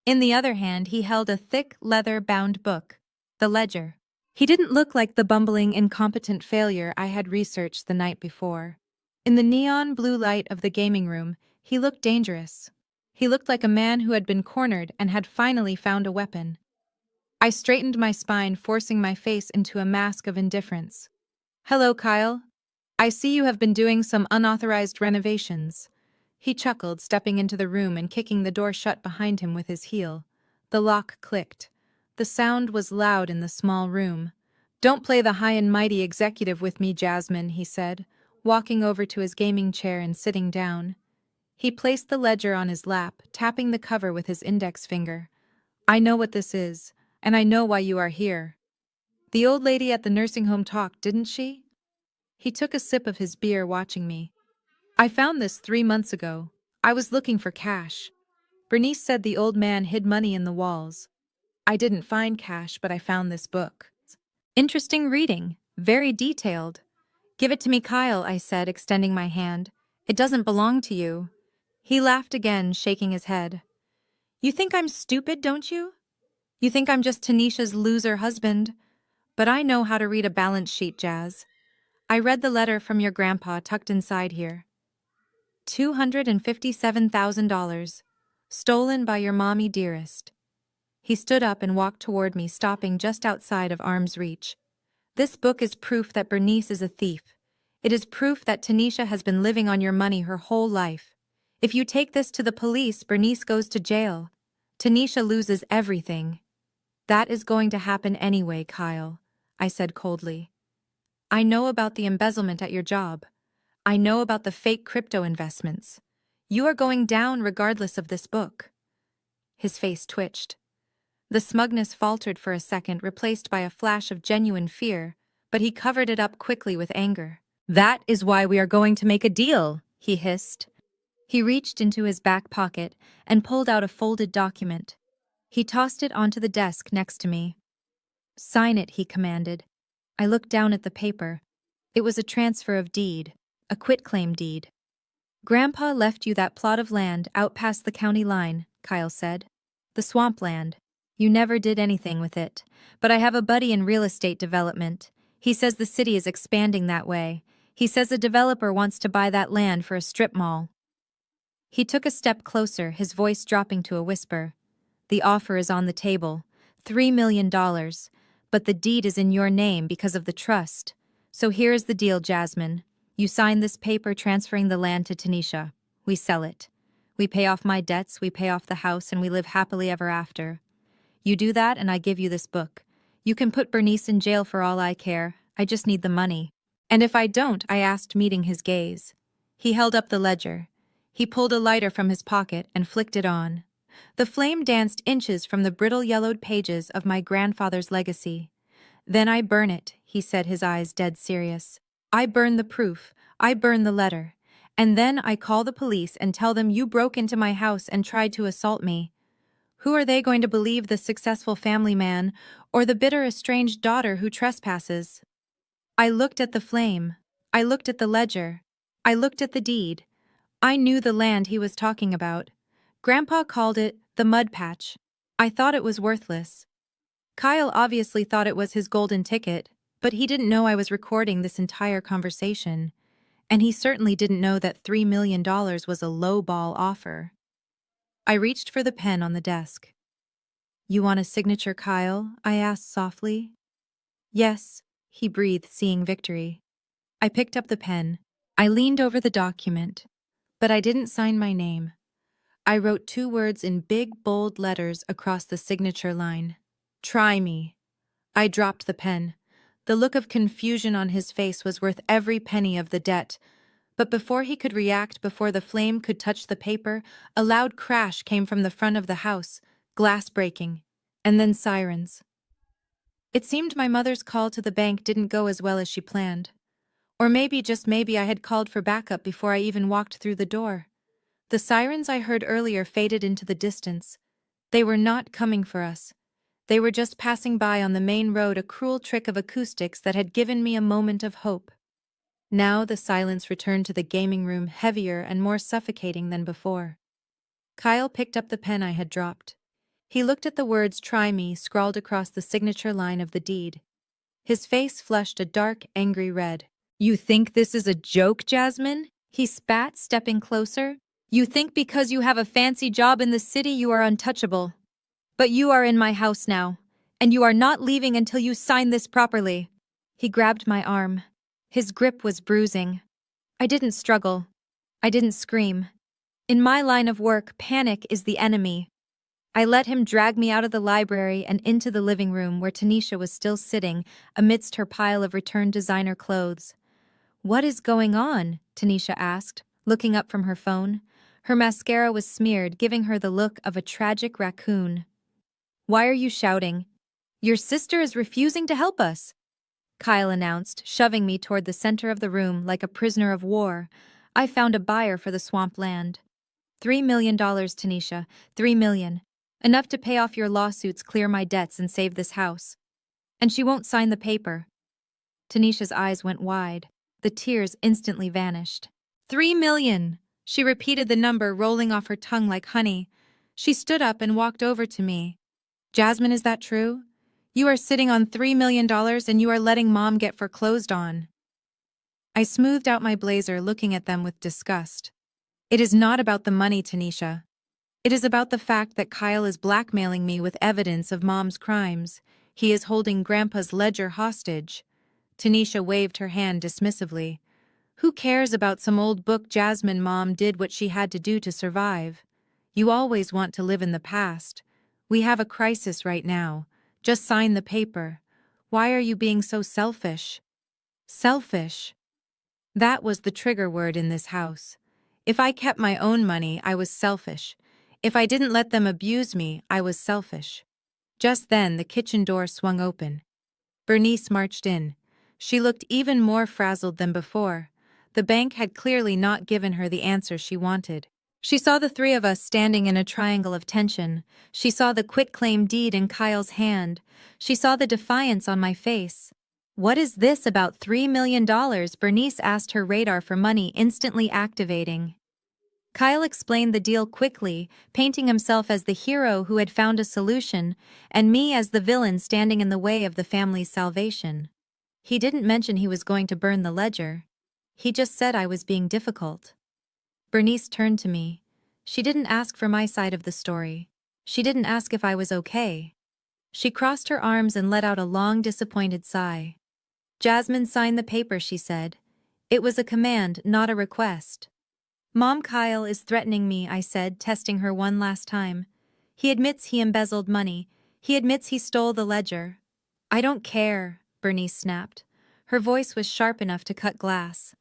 In the other hand, he held a thick, leather-bound book, the ledger. He didn't look like the bumbling, incompetent failure I had researched the night before. In the neon blue light of the gaming room, he looked dangerous. He looked like a man who had been cornered and had finally found a weapon. I straightened my spine, forcing my face into a mask of indifference. "Hello, Kyle. I see you have been doing some unauthorized renovations." He chuckled, stepping into the room and kicking the door shut behind him with his heel. The lock clicked. The sound was loud in the small room. "Don't play the high and mighty executive with me, Jasmine," he said, walking over to his gaming chair and sitting down. He placed the ledger on his lap, tapping the cover with his index finger. "I know what this is, and I know why you are here. The old lady at the nursing home talked, didn't she?" He took a sip of his beer, watching me. "I found this 3 months ago. I was looking for cash. Bernice said the old man hid money in the walls. I didn't find cash, but I found this book. Interesting reading, very detailed." "Give it to me, Kyle," I said, extending my hand. "It doesn't belong to you." He laughed again, shaking his head. "You think I'm stupid, don't you? You think I'm just Tanisha's loser husband. But I know how to read a balance sheet, Jazz. I read the letter from your grandpa tucked inside here. $257,000. Stolen by your mommy dearest." He stood up and walked toward me, stopping just outside of arm's reach. "This book is proof that Bernice is a thief. It is proof that Tanisha has been living on your money her whole life. If you take this to the police, Bernice goes to jail. Tanisha loses everything." "That is going to happen anyway, Kyle," I said coldly. "I know about the embezzlement at your job. I know about the fake crypto investments. You are going down regardless of this book." His face twitched. The smugness faltered for a second, replaced by a flash of genuine fear, but he covered it up quickly with anger. "That is why we are going to make a deal," he hissed. He reached into his back pocket and pulled out a folded document. He tossed it onto the desk next to me. "Sign it," he commanded. I looked down at the paper. It was a transfer of deed, a quitclaim deed. "Grandpa left you that plot of land out past the county line," Kyle said. "The swampland. You never did anything with it. But I have a buddy in real estate development. He says the city is expanding that way. He says a developer wants to buy that land for a strip mall." He took a step closer, his voice dropping to a whisper. "The offer is on the table. $3 million. But the deed is in your name because of the trust. So here is the deal, Jasmine. You sign this paper transferring the land to Tanisha. We sell it. We pay off my debts, we pay off the house, and we live happily ever after. You do that and I give you this book. You can put Bernice in jail for all I care. I just need the money." "And if I don't?" I asked, meeting his gaze. He held up the ledger. He pulled a lighter from his pocket and flicked it on. The flame danced inches from the brittle yellowed pages of my grandfather's legacy. "Then I burn it," he said, his eyes dead serious. "I burn the proof. I burn the letter. And then I call the police and tell them you broke into my house and tried to assault me. Who are they going to believe, the successful family man or the bitter estranged daughter who trespasses?" I looked at the flame. I looked at the ledger. I looked at the deed. I knew the land he was talking about. Grandpa called it the mud patch. I thought it was worthless. Kyle obviously thought it was his golden ticket, but he didn't know I was recording this entire conversation. And he certainly didn't know that $3 million was a low-ball offer. I reached for the pen on the desk. "You want a signature, Kyle?" I asked softly. "Yes," he breathed, seeing victory. I picked up the pen. I leaned over the document, but I didn't sign my name. I wrote 2 words in big, bold letters across the signature line. "Try me." I dropped the pen. The look of confusion on his face was worth every penny of the debt. But before he could react, before the flame could touch the paper, a loud crash came from the front of the house, glass breaking, and then sirens. It seemed my mother's call to the bank didn't go as well as she planned. Or maybe, just maybe, I had called for backup before I even walked through the door. The sirens I heard earlier faded into the distance. They were not coming for us. They were just passing by on the main road, a cruel trick of acoustics that had given me a moment of hope. Now the silence returned to the gaming room, heavier and more suffocating than before. Kyle picked up the pen I had dropped. He looked at the words "Try me" scrawled across the signature line of the deed. His face flushed a dark, angry red. "You think this is a joke, Jasmine?" He spat, stepping closer. "You think because you have a fancy job in the city you are untouchable. But you are in my house now, and you are not leaving until you sign this properly." He grabbed my arm. His grip was bruising. I didn't struggle. I didn't scream. In my line of work, panic is the enemy. I let him drag me out of the library and into the living room where Tanisha was still sitting amidst her pile of returned designer clothes. "What is going on?" Tanisha asked, looking up from her phone. Her mascara was smeared, giving her the look of a tragic raccoon. "Why are you shouting? Your sister is refusing to help us," Kyle announced, shoving me toward the center of the room like a prisoner of war. "I found a buyer for the swamp land. $3 million, Tanisha. 3 million. Enough to pay off your lawsuits, clear my debts, and save this house. And she won't sign the paper." Tanisha's eyes went wide. The tears instantly vanished. 3 million! She repeated the number, rolling off her tongue like honey. She stood up and walked over to me. "Jasmine, is that true? You are sitting on $3 million and you are letting Mom get foreclosed on." I smoothed out my blazer, looking at them with disgust. "It is not about the money, Tanisha. It is about the fact that Kyle is blackmailing me with evidence of Mom's crimes. He is holding Grandpa's ledger hostage." Tanisha waved her hand dismissively. "Who cares about some old book? Jasmine, Mom did what she had to do to survive. You always want to live in the past. We have a crisis right now. Just sign the paper. Why are you being so selfish?" Selfish. That was the trigger word in this house. If I kept my own money, I was selfish. If I didn't let them abuse me, I was selfish. Just then, the kitchen door swung open. Bernice marched in. She looked even more frazzled than before. The bank had clearly not given her the answer she wanted. She saw the three of us standing in a triangle of tension. She saw the quitclaim deed in Kyle's hand. She saw the defiance on my face. "What is this about $3 million? Bernice asked, her radar for money instantly activating. Kyle explained the deal quickly, painting himself as the hero who had found a solution, and me as the villain standing in the way of the family's salvation. He didn't mention he was going to burn the ledger. He just said I was being difficult. Bernice turned to me. She didn't ask for my side of the story. She didn't ask if I was okay. She crossed her arms and let out a long, disappointed sigh. "Jasmine, sign the paper," she said. It was a command, not a request. "Mom, Kyle is threatening me," I said, testing her one last time. "He admits he embezzled money. He admits he stole the ledger." "I don't care," Bernice snapped. Her voice was sharp enough to cut glass.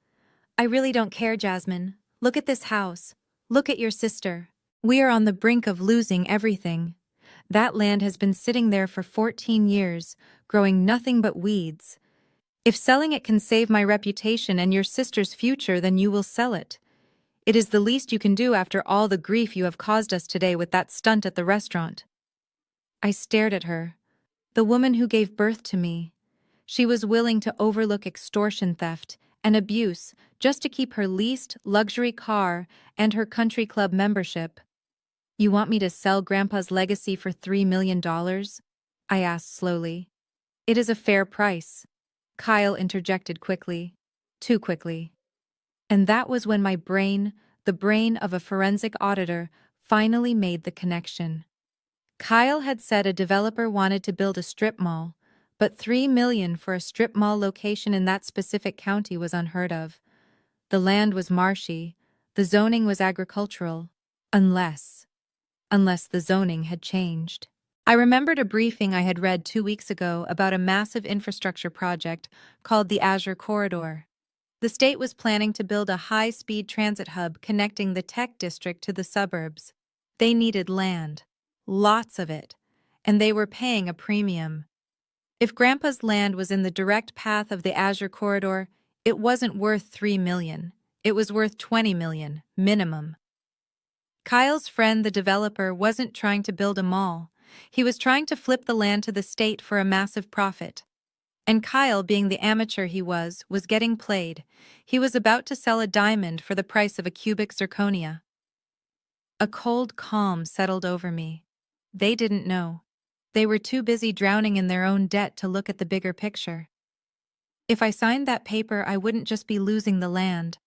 "I really don't care, Jasmine. Look at this house. Look at your sister. We are on the brink of losing everything. That land has been sitting there for 14 years, growing nothing but weeds. If selling it can save my reputation and your sister's future, then you will sell it. It is the least you can do after all the grief you have caused us today with that stunt at the restaurant." I stared at her. The woman who gave birth to me. She was willing to overlook extortion, theft, and abuse just to keep her leased luxury car and her country club membership. "You want me to sell Grandpa's legacy for $3 million? I asked slowly. "It is a fair price." Kyle interjected quickly. Too quickly. And that was when my brain, the brain of a forensic auditor, finally made the connection. Kyle had said a developer wanted to build a strip mall, but $3 million for a strip mall location in that specific county was unheard of. The land was marshy, the zoning was agricultural, unless the zoning had changed. I remembered a briefing I had read 2 weeks ago about a massive infrastructure project called the Azure Corridor. The state was planning to build a high-speed transit hub connecting the tech district to the suburbs. They needed land. Lots of it. And they were paying a premium. If Grandpa's land was in the direct path of the Azure Corridor, it wasn't worth $3 million. It was worth $20 million, minimum. Kyle's friend, the developer, wasn't trying to build a mall. He was trying to flip the land to the state for a massive profit. And Kyle, being the amateur he was getting played. He was about to sell a diamond for the price of a cubic zirconia. A cold calm settled over me. They didn't know. They were too busy drowning in their own debt to look at the bigger picture. If I signed that paper, I wouldn't just be losing the land.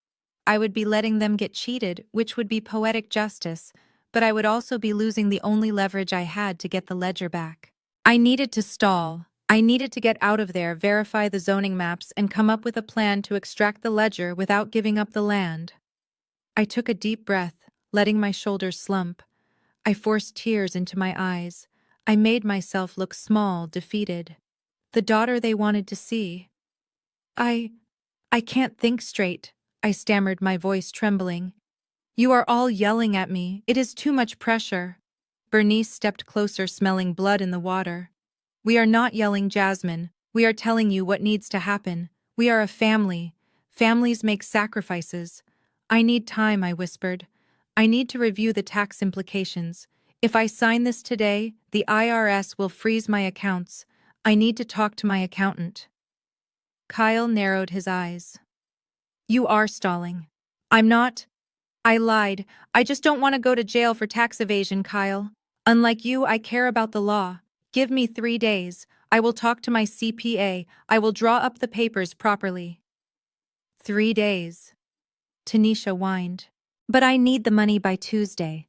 I would be letting them get cheated, which would be poetic justice, but I would also be losing the only leverage I had to get the ledger back. I needed to stall. I needed to get out of there, verify the zoning maps, and come up with a plan to extract the ledger without giving up the land. I took a deep breath, letting my shoulders slump. I forced tears into my eyes. I made myself look small, defeated. The daughter they wanted to see. I can't think straight, I stammered, my voice trembling. You are all yelling at me. It is too much pressure. Bernice stepped closer, smelling blood in the water. We are not yelling, Jasmine. We are telling you what needs to happen. We are a family. Families make sacrifices. I need time, I whispered. I need to review the tax implications. If I sign this today, the IRS will freeze my accounts. I need to talk to my accountant. Kyle narrowed his eyes. You are stalling. I'm not. I lied. I just don't want to go to jail for tax evasion, Kyle. Unlike you, I care about the law. Give me 3 days. I will talk to my CPA. I will draw up the papers properly. 3 days. Tanisha whined. But I need the money by Tuesday.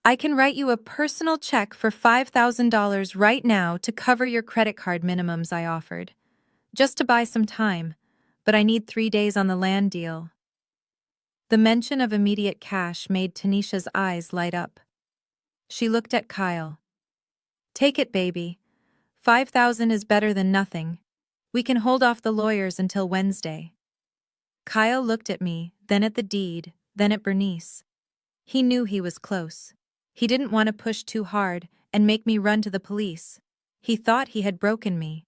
I can write you a personal check for $5,000 right now to cover your credit card minimums, I offered. Just to buy some time. But I need 3 days on the land deal. The mention of immediate cash made Tanisha's eyes light up. She looked at Kyle. Take it, baby. 5,000 is better than nothing. We can hold off the lawyers until Wednesday. Kyle looked at me, then at the deed, then at Bernice. He knew he was close. He didn't want to push too hard and make me run to the police. He thought he had broken me.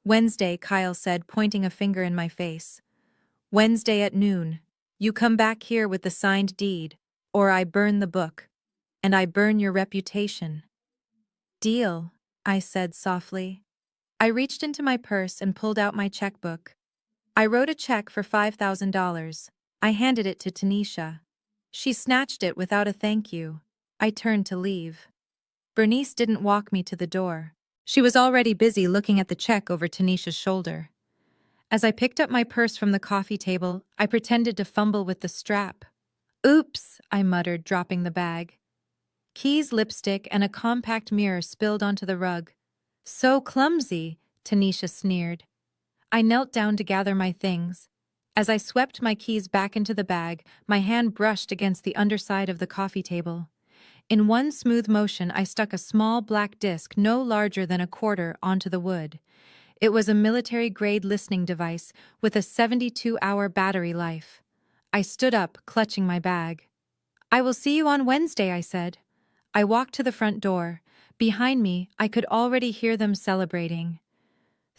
Wednesday, Kyle said, pointing a finger in my face. Wednesday at noon. You come back here with the signed deed, or I burn the book. And I burn your reputation. Deal, I said softly. I reached into my purse and pulled out my checkbook. I wrote a check for $5,000. I handed it to Tanisha. She snatched it without a thank you. I turned to leave. Bernice didn't walk me to the door. She was already busy looking at the check over Tanisha's shoulder. As I picked up my purse from the coffee table, I pretended to fumble with the strap. Oops, I muttered, dropping the bag. Keys, lipstick, and a compact mirror spilled onto the rug. So clumsy, Tanisha sneered. I knelt down to gather my things. As I swept my keys back into the bag, my hand brushed against the underside of the coffee table. In one smooth motion, I stuck a small black disc no larger than a quarter onto the wood. It was a military-grade listening device with a 72-hour battery life. I stood up, clutching my bag. I will see you on Wednesday, I said. I walked to the front door. Behind me, I could already hear them celebrating.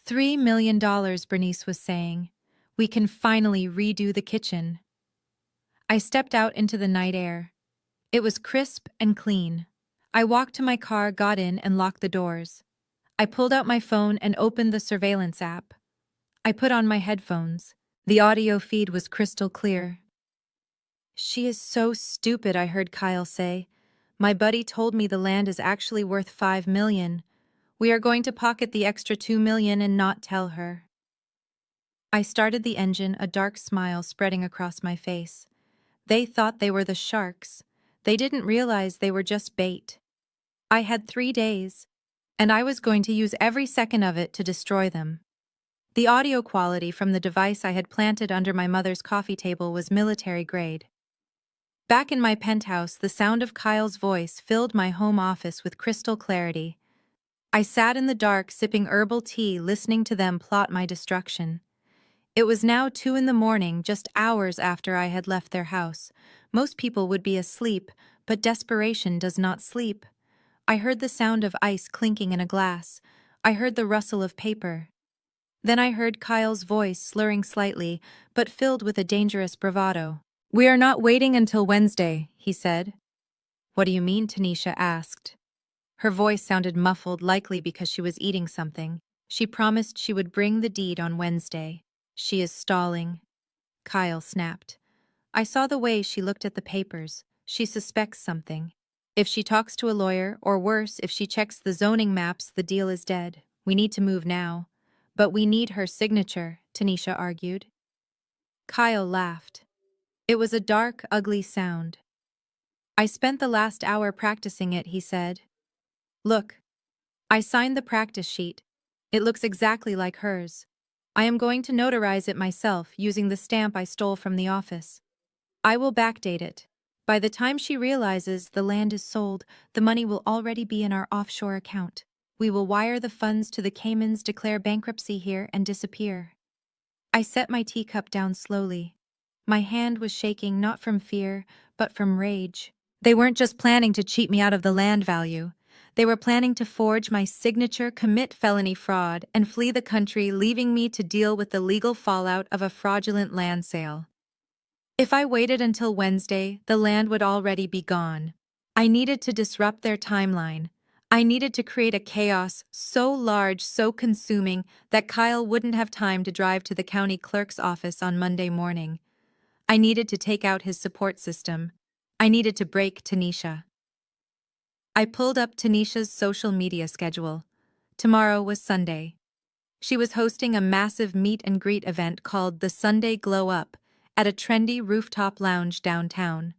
$3 million, Bernice was saying. We can finally redo the kitchen. I stepped out into the night air. It was crisp and clean. I walked to my car, got in, and locked the doors. I pulled out my phone and opened the surveillance app. I put on my headphones. The audio feed was crystal clear. She is so stupid, I heard Kyle say. My buddy told me the land is actually worth $5 million. We are going to pocket the extra $2 million and not tell her. I started the engine, a dark smile spreading across my face. They thought they were the sharks. They didn't realize they were just bait. I had 3 days, and I was going to use every second of it to destroy them. The audio quality from the device I had planted under my mother's coffee table was military grade. Back in my penthouse, the sound of Kyle's voice filled my home office with crystal clarity. I sat in the dark, sipping herbal tea, listening to them plot my destruction. It was now 2 a.m, just hours after I had left their house. Most people would be asleep, but desperation does not sleep. I heard the sound of ice clinking in a glass. I heard the rustle of paper. Then I heard Kyle's voice slurring slightly, but filled with a dangerous bravado. We are not waiting until Wednesday, he said. What do you mean? Tanisha asked. Her voice sounded muffled, likely because she was eating something. She promised she would bring the deed on Wednesday. She is stalling. Kyle snapped. I saw the way she looked at the papers. She suspects something. If she talks to a lawyer, or worse, if she checks the zoning maps, the deal is dead. We need to move now. But we need her signature, Tanisha argued. Kyle laughed. It was a dark, ugly sound. I spent the last hour practicing it, he said. Look. I signed the practice sheet. It looks exactly like hers. I am going to notarize it myself using the stamp I stole from the office. I will backdate it. By the time she realizes the land is sold, the money will already be in our offshore account. We will wire the funds to the Caymans, declare bankruptcy here, and disappear. I set my teacup down slowly. My hand was shaking not from fear, but from rage. They weren't just planning to cheat me out of the land value. They were planning to forge my signature, commit felony fraud, and flee the country, leaving me to deal with the legal fallout of a fraudulent land sale. If I waited until Wednesday, the land would already be gone. I needed to disrupt their timeline. I needed to create a chaos so large, so consuming, that Kyle wouldn't have time to drive to the county clerk's office on Monday morning. I needed to take out his support system. I needed to break Tanisha. I pulled up Tanisha's social media schedule. Tomorrow was Sunday. She was hosting a massive meet and greet event called the Sunday Glow Up at a trendy rooftop lounge downtown.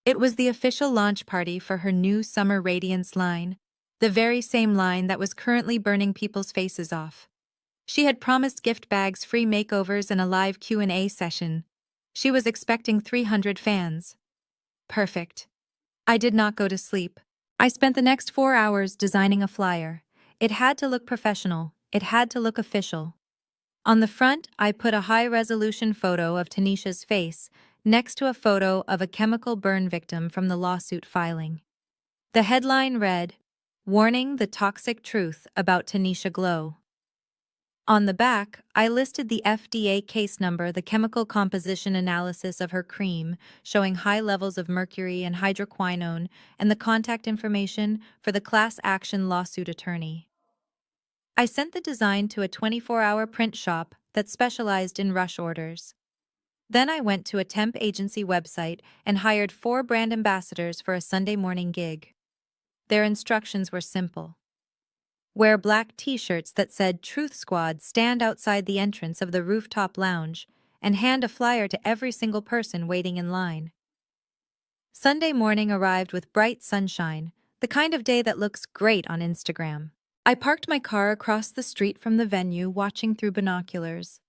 It was the official launch party for her new Summer Radiance line, the very same line that was currently burning people's faces off. She had promised gift bags, free makeovers, and a live Q&A session. She was expecting 300 fans. Perfect. I did not go to sleep. I spent the next 4 hours designing a flyer. It had to look professional. It had to look official. On the front, I put a high-resolution photo of Tanisha's face next to a photo of a chemical burn victim from the lawsuit filing. The headline read, "Warning: the toxic truth about Tanisha Glow." On the back, I listed the FDA case number, the chemical composition analysis of her cream, showing high levels of mercury and hydroquinone, and the contact information for the class action lawsuit attorney. I sent the design to a 24-hour print shop that specialized in rush orders. Then I went to a temp agency website and hired 4 brand ambassadors for a Sunday morning gig. Their instructions were simple. Wear black t-shirts that said "Truth Squad," stand outside the entrance of the rooftop lounge, and hand a flyer to every single person waiting in line. Sunday morning arrived with bright sunshine, the kind of day that looks great on Instagram. I parked my car across the street from the venue, watching through binoculars.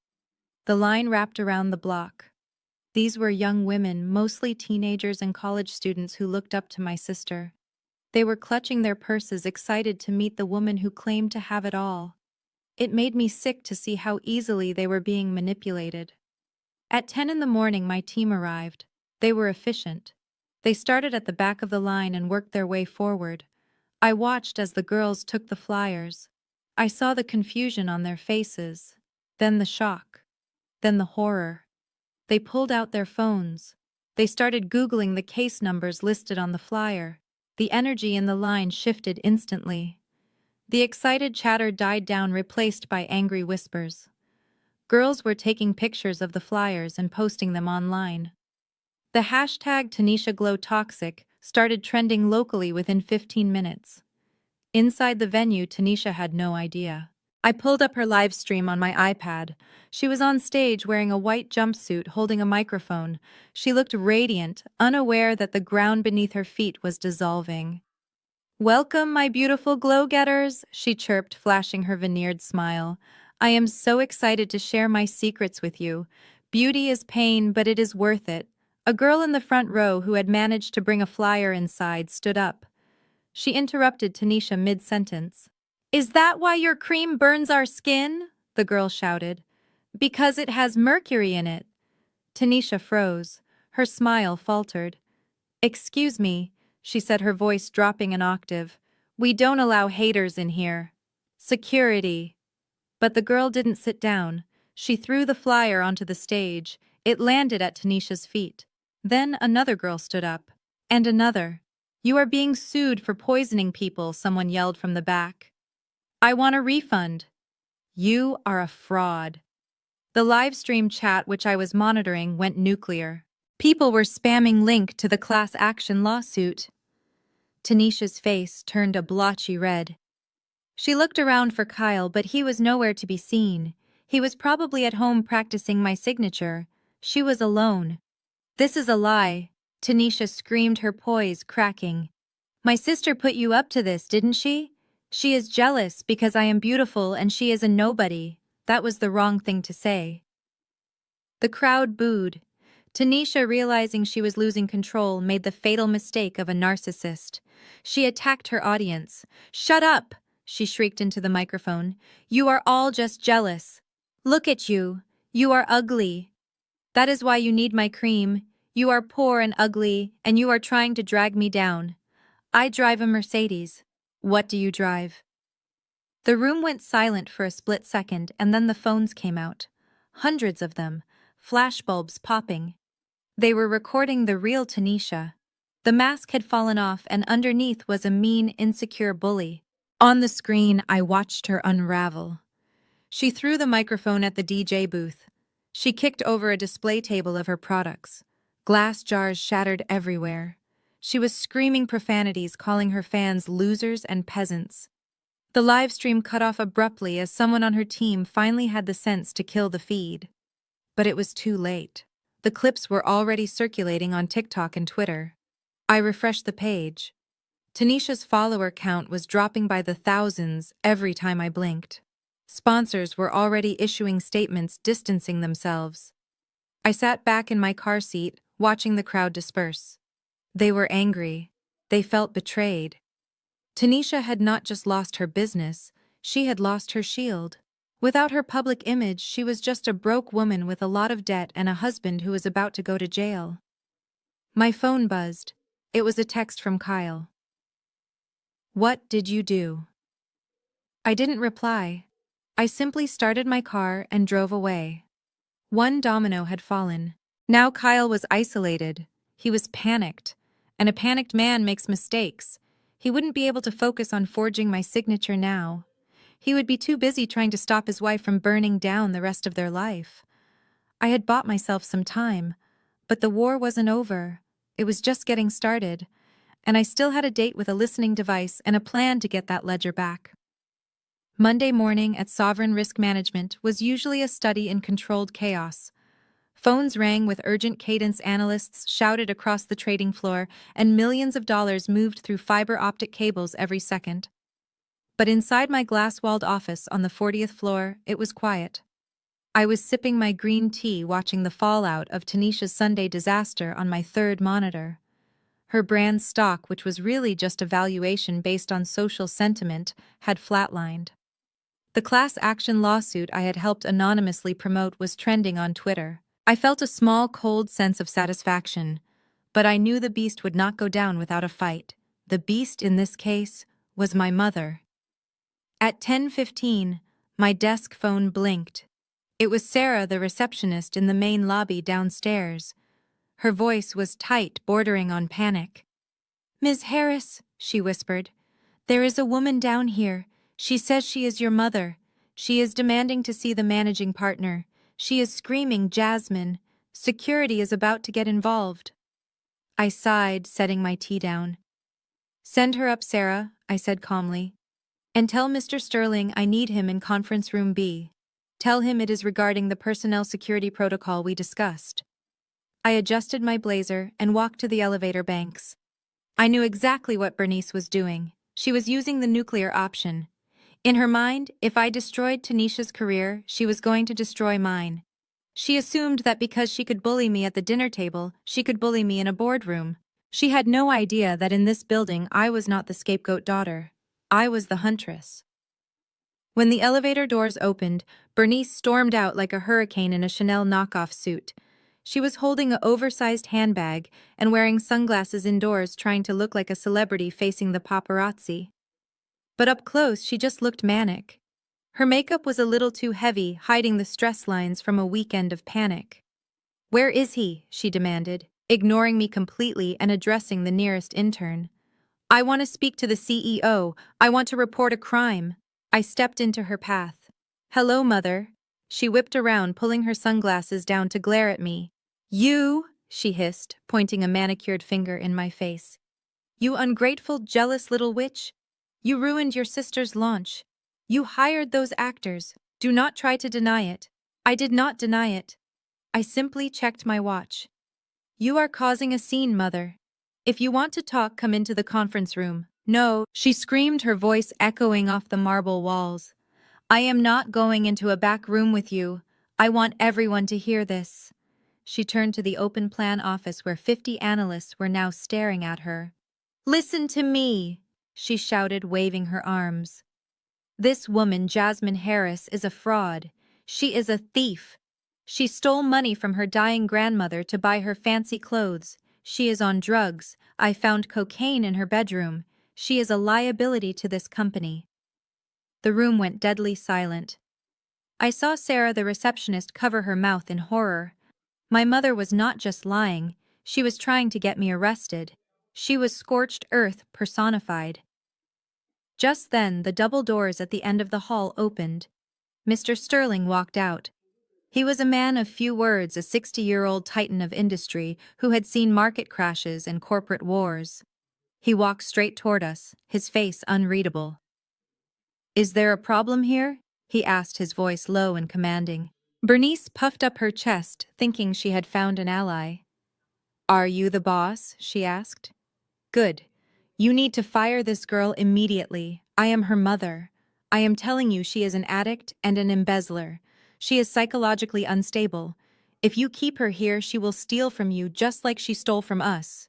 The line wrapped around the block. These were young women, mostly teenagers and college students, who looked up to my sister. They were clutching their purses, excited to meet the woman who claimed to have it all. It made me sick to see how easily they were being manipulated. At 10 in the morning, my team arrived. They were efficient. They started at the back of the line and worked their way forward. I watched as the girls took the flyers. I saw the confusion on their faces, then the shock, then the horror. They pulled out their phones. They started Googling the case numbers listed on the flyer. The energy in the line shifted instantly. The excited chatter died down, replaced by angry whispers. Girls were taking pictures of the flyers and posting them online. The hashtag #TanishaGlowToxic started trending locally within 15 minutes. Inside the venue, Tanisha had no idea. I pulled up her live stream on my iPad. She was on stage wearing a white jumpsuit, holding a microphone. She looked radiant, unaware that the ground beneath her feet was dissolving. "Welcome, my beautiful glow-getters," she chirped, flashing her veneered smile. "I am so excited to share my secrets with you. Beauty is pain, but it is worth it." A girl in the front row, who had managed to bring a flyer inside, stood up. She interrupted Tanisha mid-sentence. "Is that why your cream burns our skin?" the girl shouted. "Because it has mercury in it." Tanisha froze. Her smile faltered. "Excuse me," she said, her voice dropping an octave. "We don't allow haters in here. Security." But the girl didn't sit down. She threw the flyer onto the stage. It landed at Tanisha's feet. Then another girl stood up. And another. "You are being sued for poisoning people," someone yelled from the back. "I want a refund." "You are a fraud." The live stream chat, which I was monitoring, went nuclear. People were spamming link to the class action lawsuit. Tanisha's face turned a blotchy red. She looked around for Kyle, but he was nowhere to be seen. He was probably at home practicing my signature. She was alone. This is a lie. Tanisha screamed, her poise cracking. My sister put you up to this, didn't she? She is jealous because I am beautiful and she is a nobody. That was the wrong thing to say. The crowd booed. Tanisha, realizing she was losing control, made the fatal mistake of a narcissist. She attacked her audience. "Shut up!" she shrieked into the microphone. "You are all just jealous. Look at you. You are ugly. That is why you need my cream. You are poor and ugly, and you are trying to drag me down. I drive a Mercedes. What do you drive?" The room went silent for a split second, and then the phones came out. Hundreds of them, flashbulbs popping. They were recording the real Tanisha. The mask had fallen off, and underneath was a mean, insecure bully. On the screen, I watched her unravel. She threw the microphone at the DJ booth. She kicked over a display table of her products. Glass jars shattered everywhere. She was screaming profanities, calling her fans losers and peasants. The live stream cut off abruptly as someone on her team finally had the sense to kill the feed. But it was too late. The clips were already circulating on TikTok and Twitter. I refreshed the page. Tanisha's follower count was dropping by the thousands every time I blinked. Sponsors were already issuing statements distancing themselves. I sat back in my car seat, watching the crowd disperse. They were angry. They felt betrayed. Tanisha had not just lost her business, she had lost her shield. Without her public image, she was just a broke woman with a lot of debt and a husband who was about to go to jail. My phone buzzed. It was a text from Kyle. "What did you do?" I didn't reply. I simply started my car and drove away. One domino had fallen. Now Kyle was isolated. He was panicked. And a panicked man makes mistakes. He wouldn't be able to focus on forging my signature now. He would be too busy trying to stop his wife from burning down the rest of their life. I had bought myself some time, but the war wasn't over. It was just getting started, and I still had a date with a listening device and a plan to get that ledger back. Monday morning at Sovereign Risk Management was usually a study in controlled chaos. Phones rang with urgent cadence, analysts shouted across the trading floor, and millions of dollars moved through fiber optic cables every second. But inside my glass-walled office on the 40th floor, it was quiet. I was sipping my green tea, watching the fallout of Tanisha's Sunday disaster on my third monitor. Her brand stock, which was really just a valuation based on social sentiment, had flatlined. The class action lawsuit I had helped anonymously promote was trending on Twitter. I felt a small, cold sense of satisfaction, but I knew the beast would not go down without a fight. The beast in this case was my mother. At 10:15, my desk phone blinked. It was Sarah, the receptionist in the main lobby downstairs. Her voice was tight, bordering on panic. "Ms. Harris," she whispered, "there is a woman down here. She says she is your mother. She is demanding to see the managing partner. She is screaming, 'Jasmine, security is about to get involved.'" I sighed, setting my tea down. "Send her up, Sarah," I said calmly. "And tell Mr. Sterling I need him in conference room B. Tell him it is regarding the personnel security protocol we discussed." I adjusted my blazer and walked to the elevator banks. I knew exactly what Bernice was doing. She was using the nuclear option. In her mind, if I destroyed Tanisha's career, she was going to destroy mine. She assumed that because she could bully me at the dinner table, she could bully me in a boardroom. She had no idea that in this building I was not the scapegoat daughter. I was the huntress. When the elevator doors opened, Bernice stormed out like a hurricane in a Chanel knockoff suit. She was holding an oversized handbag and wearing sunglasses indoors, trying to look like a celebrity facing the paparazzi. But up close, she just looked manic. Her makeup was a little too heavy, hiding the stress lines from a weekend of panic. "Where is he?" she demanded, ignoring me completely and addressing the nearest intern. "I want to speak to the CEO. I want to report a crime." I stepped into her path. "Hello, Mother." She whipped around, pulling her sunglasses down to glare at me. "You," she hissed, pointing a manicured finger in my face. "You ungrateful, jealous little witch. You ruined your sister's launch. You hired those actors. Do not try to deny it. I did not deny it. I simply checked my watch. You are causing a scene, Mother. If you want to talk, come into the conference room. No, she screamed, her voice echoing off the marble walls. I am not going into a back room with you. I want everyone to hear this. She turned to the open plan office where 50 analysts were now staring at her. Listen to me, she shouted, waving her arms. This woman, Jasmine Harris, is a fraud. She is a thief. She stole money from her dying grandmother to buy her fancy clothes. She is on drugs. I found cocaine in her bedroom. She is a liability to this company. The room went deadly silent. I saw Sarah, the receptionist, cover her mouth in horror. My mother was not just lying, she was trying to get me arrested. She was scorched earth personified. Just then, the double doors at the end of the hall opened. Mr. Sterling walked out. He was a man of few words, a 60-year-old titan of industry who had seen market crashes and corporate wars. He walked straight toward us, his face unreadable. Is there a problem here? He asked, his voice low and commanding. Bernice puffed up her chest, thinking she had found an ally. Are you the boss? She asked. Good. You need to fire this girl immediately. I am her mother. I am telling you, she is an addict and an embezzler. She is psychologically unstable. If you keep her here, she will steal from you just like she stole from us.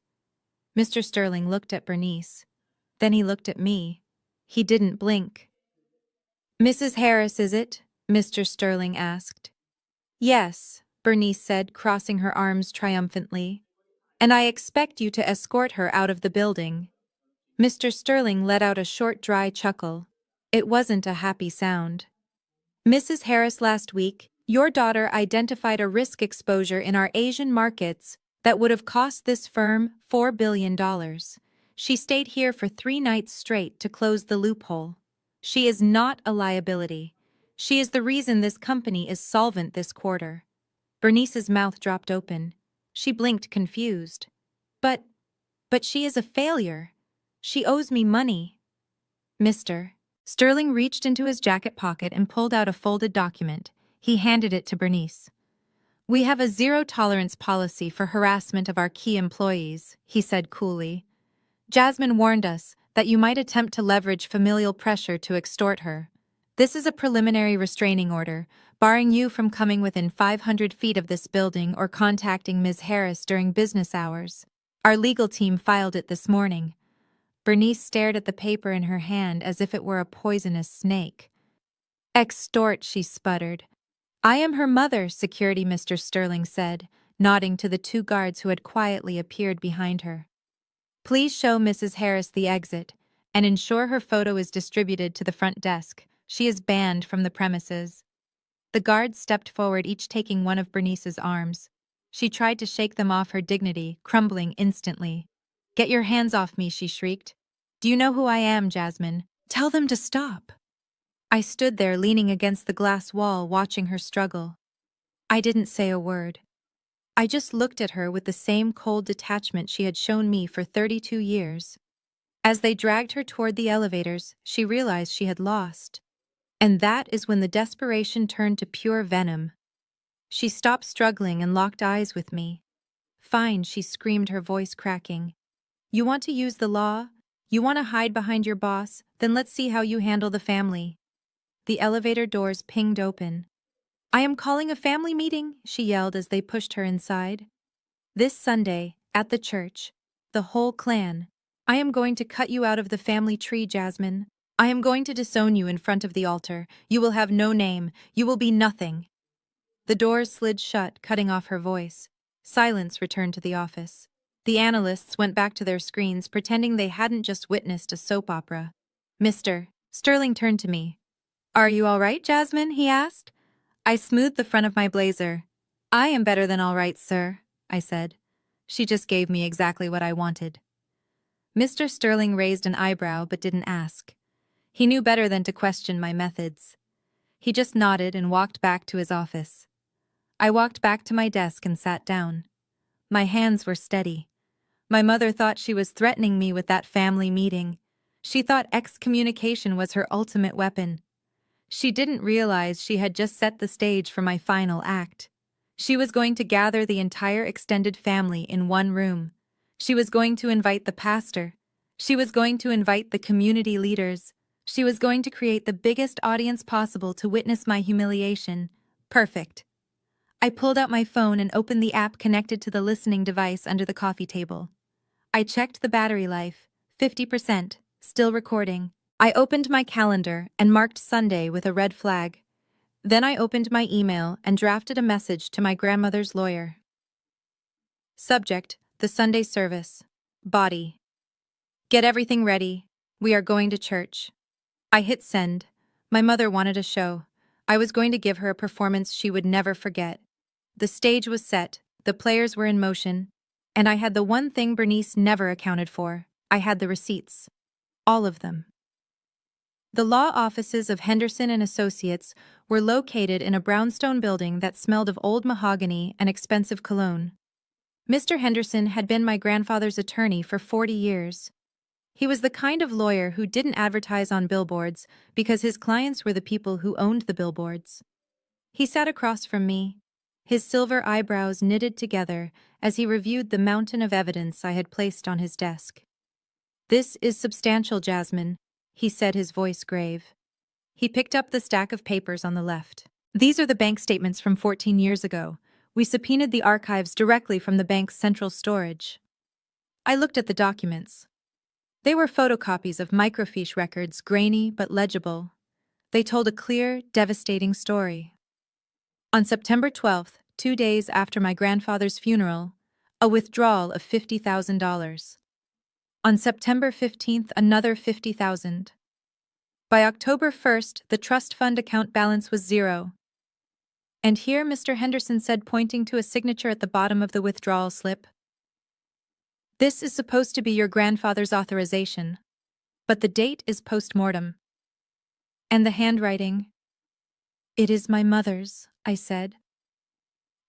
Mr. Sterling looked at Bernice. Then he looked at me. He didn't blink. Mrs. Harris, is it? Mr. Sterling asked. Yes, Bernice said, crossing her arms triumphantly. And I expect you to escort her out of the building. Mr. Sterling let out a short, dry chuckle. It wasn't a happy sound. Mrs. Harris, last week, your daughter identified a risk exposure in our Asian markets that would have cost this firm $4 billion. She stayed here for 3 nights straight to close the loophole. She is not a liability. She is the reason this company is solvent this quarter. Bernice's mouth dropped open. She blinked, confused. But she is a failure. She owes me money. Mr. Sterling reached into his jacket pocket and pulled out a folded document. He handed it to Bernice. We have a zero-tolerance policy for harassment of our key employees, he said coolly. Jasmine warned us that you might attempt to leverage familial pressure to extort her. This is a preliminary restraining order, barring you from coming within 500 feet of this building or contacting Ms. Harris during business hours. Our legal team filed it this morning. Bernice stared at the paper in her hand as if it were a poisonous snake. Extort, she sputtered. I am her mother, security, Mr. Sterling said, nodding to the 2 guards who had quietly appeared behind her. Please show Mrs. Harris the exit, and ensure her photo is distributed to the front desk. She is banned from the premises. The guards stepped forward, each taking one of Bernice's arms. She tried to shake them off, her dignity crumbling instantly. Get your hands off me, she shrieked. Do you know who I am, Jasmine? Tell them to stop. I stood there, leaning against the glass wall, watching her struggle. I didn't say a word. I just looked at her with the same cold detachment she had shown me for 32 years. As they dragged her toward the elevators, she realized she had lost. And that is when the desperation turned to pure venom. She stopped struggling and locked eyes with me. Fine, she screamed, her voice cracking. You want to use the law? You want to hide behind your boss? Then let's see how you handle the family. The elevator doors pinged open. I am calling a family meeting, she yelled as they pushed her inside. This Sunday, at the church, the whole clan. I am going to cut you out of the family tree, Jasmine. I am going to disown you in front of the altar. You will have no name. You will be nothing. The doors slid shut, cutting off her voice. Silence returned to the office. The analysts went back to their screens, pretending they hadn't just witnessed a soap opera. Mr. Sterling turned to me. Are you all right, Jasmine? He asked. I smoothed the front of my blazer. I am better than all right, sir, I said. She just gave me exactly what I wanted. Mr. Sterling raised an eyebrow but didn't ask. He knew better than to question my methods. He just nodded and walked back to his office. I walked back to my desk and sat down. My hands were steady. My mother thought she was threatening me with that family meeting. She thought excommunication was her ultimate weapon. She didn't realize she had just set the stage for my final act. She was going to gather the entire extended family in one room. She was going to invite the pastor. She was going to invite the community leaders. She was going to create the biggest audience possible to witness my humiliation. Perfect. I pulled out my phone and opened the app connected to the listening device under the coffee table. I checked the battery life, 50%, still recording. I opened my calendar and marked Sunday with a red flag. Then I opened my email and drafted a message to my grandmother's lawyer. Subject: the Sunday service. Body: get everything ready. We are going to church. I hit send. My mother wanted a show. I was going to give her a performance she would never forget. The stage was set, the players were in motion, and I had the one thing Bernice never accounted for. I had the receipts. All of them. The law offices of Henderson and Associates were located in a brownstone building that smelled of old mahogany and expensive cologne. Mr. Henderson had been my grandfather's attorney for 40 years. He was the kind of lawyer who didn't advertise on billboards because his clients were the people who owned the billboards. He sat across from me, his silver eyebrows knitted together as he reviewed the mountain of evidence I had placed on his desk. "This is substantial, Jasmine," he said, his voice grave. He picked up the stack of papers on the left. "These are the bank statements from 14 years ago. We subpoenaed the archives directly from the bank's central storage." I looked at the documents. They were photocopies of microfiche records, grainy but legible. They told a clear, devastating story. On September 12th, 2 days after my grandfather's funeral, a withdrawal of $50,000. On September 15th, another $50,000. By October 1st, the trust fund account balance was zero. And here Mr. Henderson said, pointing to a signature at the bottom of the withdrawal slip, "This is supposed to be your grandfather's authorization, but the date is post-mortem." And the handwriting? "It is my mother's," I said.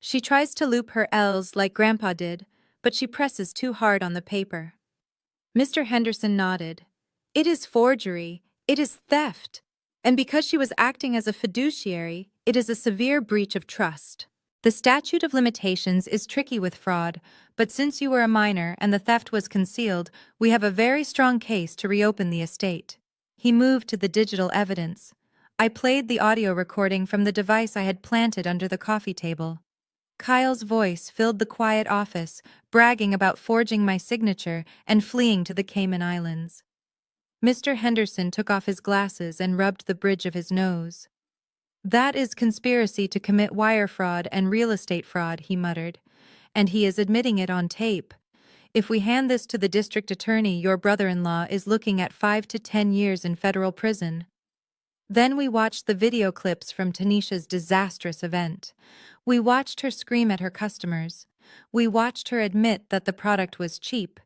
"She tries to loop her L's like Grandpa did, but she presses too hard on the paper." Mr. Henderson nodded. "It is forgery. It is theft. And because she was acting as a fiduciary, it is a severe breach of trust. The statute of limitations is tricky with fraud, but since you were a minor and the theft was concealed, we have a very strong case to reopen the estate." He moved to the digital evidence. I played the audio recording from the device I had planted under the coffee table. Kyle's voice filled the quiet office, bragging about forging my signature and fleeing to the Cayman Islands. Mr. Henderson took off his glasses and rubbed the bridge of his nose. "That is conspiracy to commit wire fraud and real estate fraud," he muttered, "and he is admitting it on tape. If we hand this to the district attorney, your brother-in-law is looking at 5 to 10 years in federal prison." Then we watched the video clips from Tanisha's disastrous event. We watched her scream at her customers. We watched her admit that the product was cheap.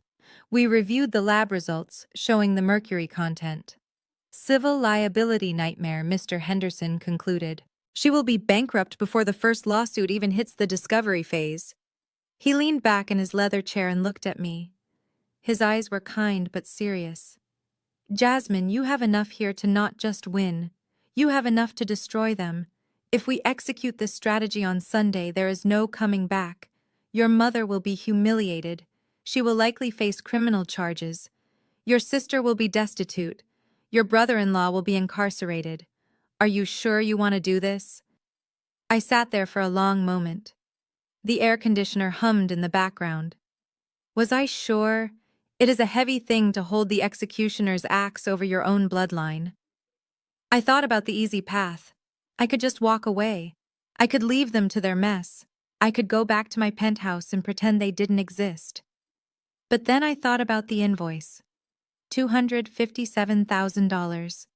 We reviewed the lab results showing the mercury content. "Civil liability nightmare," Mr. Henderson concluded. "She will be bankrupt before the first lawsuit even hits the discovery phase." He leaned back in his leather chair and looked at me. His eyes were kind but serious. "Jasmine, you have enough here to not just win. You have enough to destroy them. If we execute this strategy on Sunday, there is no coming back. Your mother will be humiliated. She will likely face criminal charges. Your sister will be destitute. Your brother-in-law will be incarcerated. Are you sure you want to do this?" I sat there for a long moment. The air conditioner hummed in the background. Was I sure? It is a heavy thing to hold the executioner's axe over your own bloodline. I thought about the easy path. I could just walk away. I could leave them to their mess. I could go back to my penthouse and pretend they didn't exist. But then I thought about the invoice. $257,000.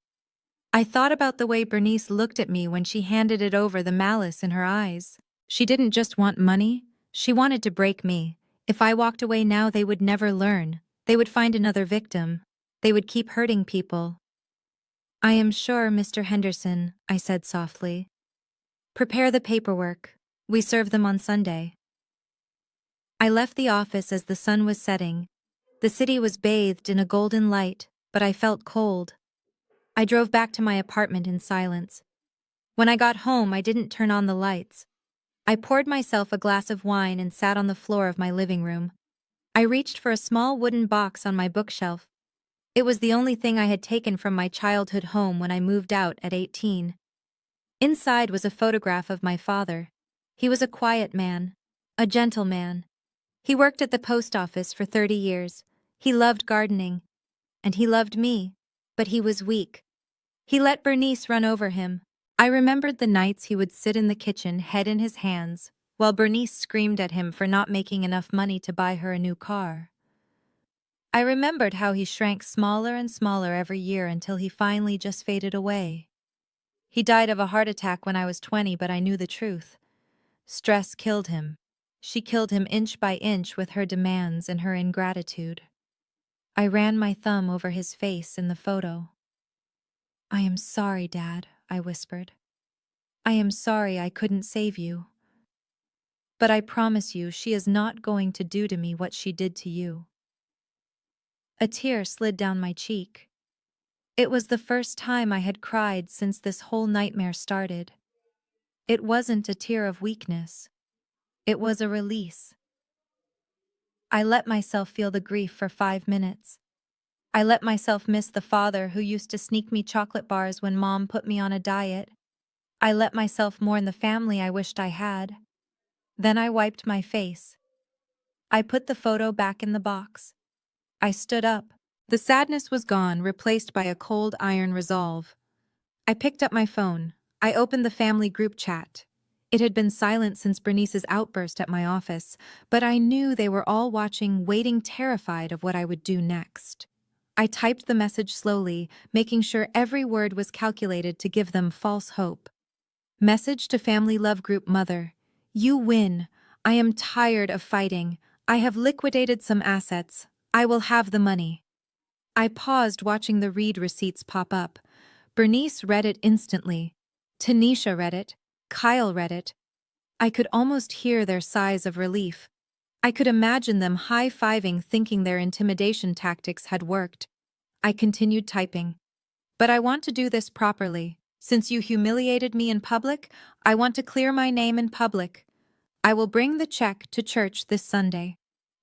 I thought about the way Bernice looked at me when she handed it over, the malice in her eyes. She didn't just want money, she wanted to break me. If I walked away now, they would never learn. They would find another victim. They would keep hurting people. "I am sure, Mr. Henderson," I said softly. "Prepare the paperwork. We serve them on Sunday." I left the office as the sun was setting. The city was bathed in a golden light, but I felt cold. I drove back to my apartment in silence. When I got home, I didn't turn on the lights. I poured myself a glass of wine and sat on the floor of my living room. I reached for a small wooden box on my bookshelf. It was the only thing I had taken from my childhood home when I moved out at 18. Inside was a photograph of my father. He was a quiet man, a gentle man. He worked at the post office for 30 years. He loved gardening, and he loved me, but he was weak. He let Bernice run over him. I remembered the nights he would sit in the kitchen, head in his hands, while Bernice screamed at him for not making enough money to buy her a new car. I remembered how he shrank smaller and smaller every year until he finally just faded away. He died of a heart attack when I was 20, but I knew the truth. Stress killed him. She killed him inch by inch with her demands and her ingratitude. I ran my thumb over his face in the photo. "I am sorry, Dad," I whispered. "I am sorry I couldn't save you. But I promise you she is not going to do to me what she did to you." A tear slid down my cheek. It was the first time I had cried since this whole nightmare started. It wasn't a tear of weakness. It was a release. I let myself feel the grief for 5 minutes. I let myself miss the father who used to sneak me chocolate bars when Mom put me on a diet. I let myself mourn the family I wished I had. Then I wiped my face. I put the photo back in the box. I stood up. The sadness was gone, replaced by a cold iron resolve. I picked up my phone. I opened the family group chat. It had been silent since Bernice's outburst at my office, but I knew they were all watching, waiting, terrified of what I would do next. I typed the message slowly, making sure every word was calculated to give them false hope. Message to Family Love Group Mother. You win. I am tired of fighting. I have liquidated some assets. I will have the money. I paused, watching the read receipts pop up. Bernice read it instantly. Tanisha read it. Kyle read it. I could almost hear their sighs of relief. I could imagine them high-fiving, thinking their intimidation tactics had worked. I continued typing. But I want to do this properly. Since you humiliated me in public, I want to clear my name in public. I will bring the check to church this Sunday.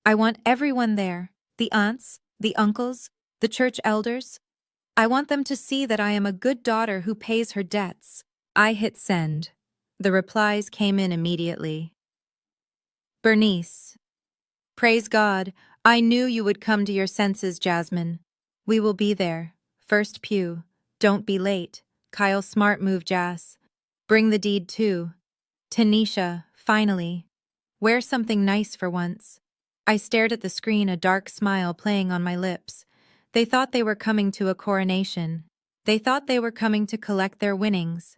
I want everyone there, the aunts, the uncles, the church elders. I want them to see that I am a good daughter who pays her debts. I hit send. The replies came in immediately. Bernice. Praise God, I knew you would come to your senses, Jasmine. We will be there. First pew. Don't be late. Kyle, smart move, Jas. Bring the deed too. Tanisha, finally. Wear something nice for once. I stared at the screen, a dark smile playing on my lips. They thought they were coming to a coronation. They thought they were coming to collect their winnings.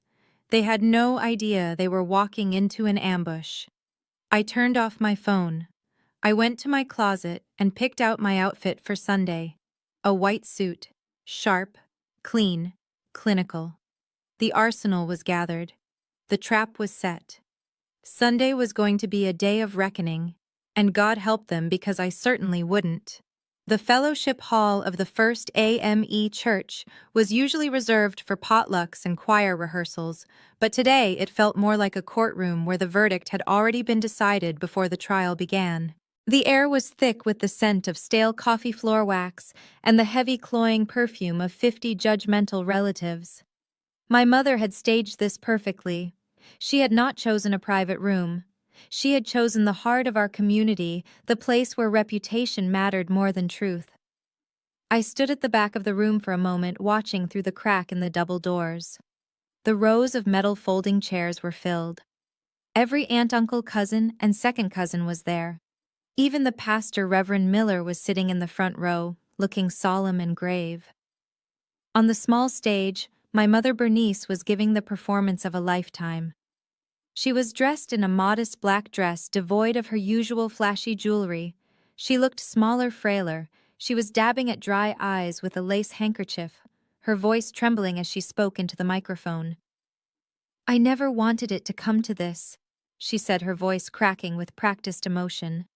They had no idea they were walking into an ambush. I turned off my phone. I went to my closet and picked out my outfit for Sunday. A white suit. Sharp, clean, clinical. The arsenal was gathered. The trap was set. Sunday was going to be a day of reckoning, and God help them, because I certainly wouldn't. The fellowship hall of the First AME Church was usually reserved for potlucks and choir rehearsals, but today it felt more like a courtroom where the verdict had already been decided before the trial began. The air was thick with the scent of stale coffee floor wax and the heavy cloying perfume of 50 judgmental relatives. My mother had staged this perfectly. She had not chosen a private room. She had chosen the heart of our community, the place where reputation mattered more than truth. I stood at the back of the room for a moment, watching through the crack in the double doors. The rows of metal folding chairs were filled. Every aunt, uncle, cousin, and second cousin was there. Even the pastor, Reverend Miller, was sitting in the front row, looking solemn and grave. On the small stage, my mother Bernice was giving the performance of a lifetime. She was dressed in a modest black dress devoid of her usual flashy jewelry. She looked smaller, frailer. She was dabbing at dry eyes with a lace handkerchief, her voice trembling as she spoke into the microphone. "I never wanted it to come to this," she said, her voice cracking with practiced emotion.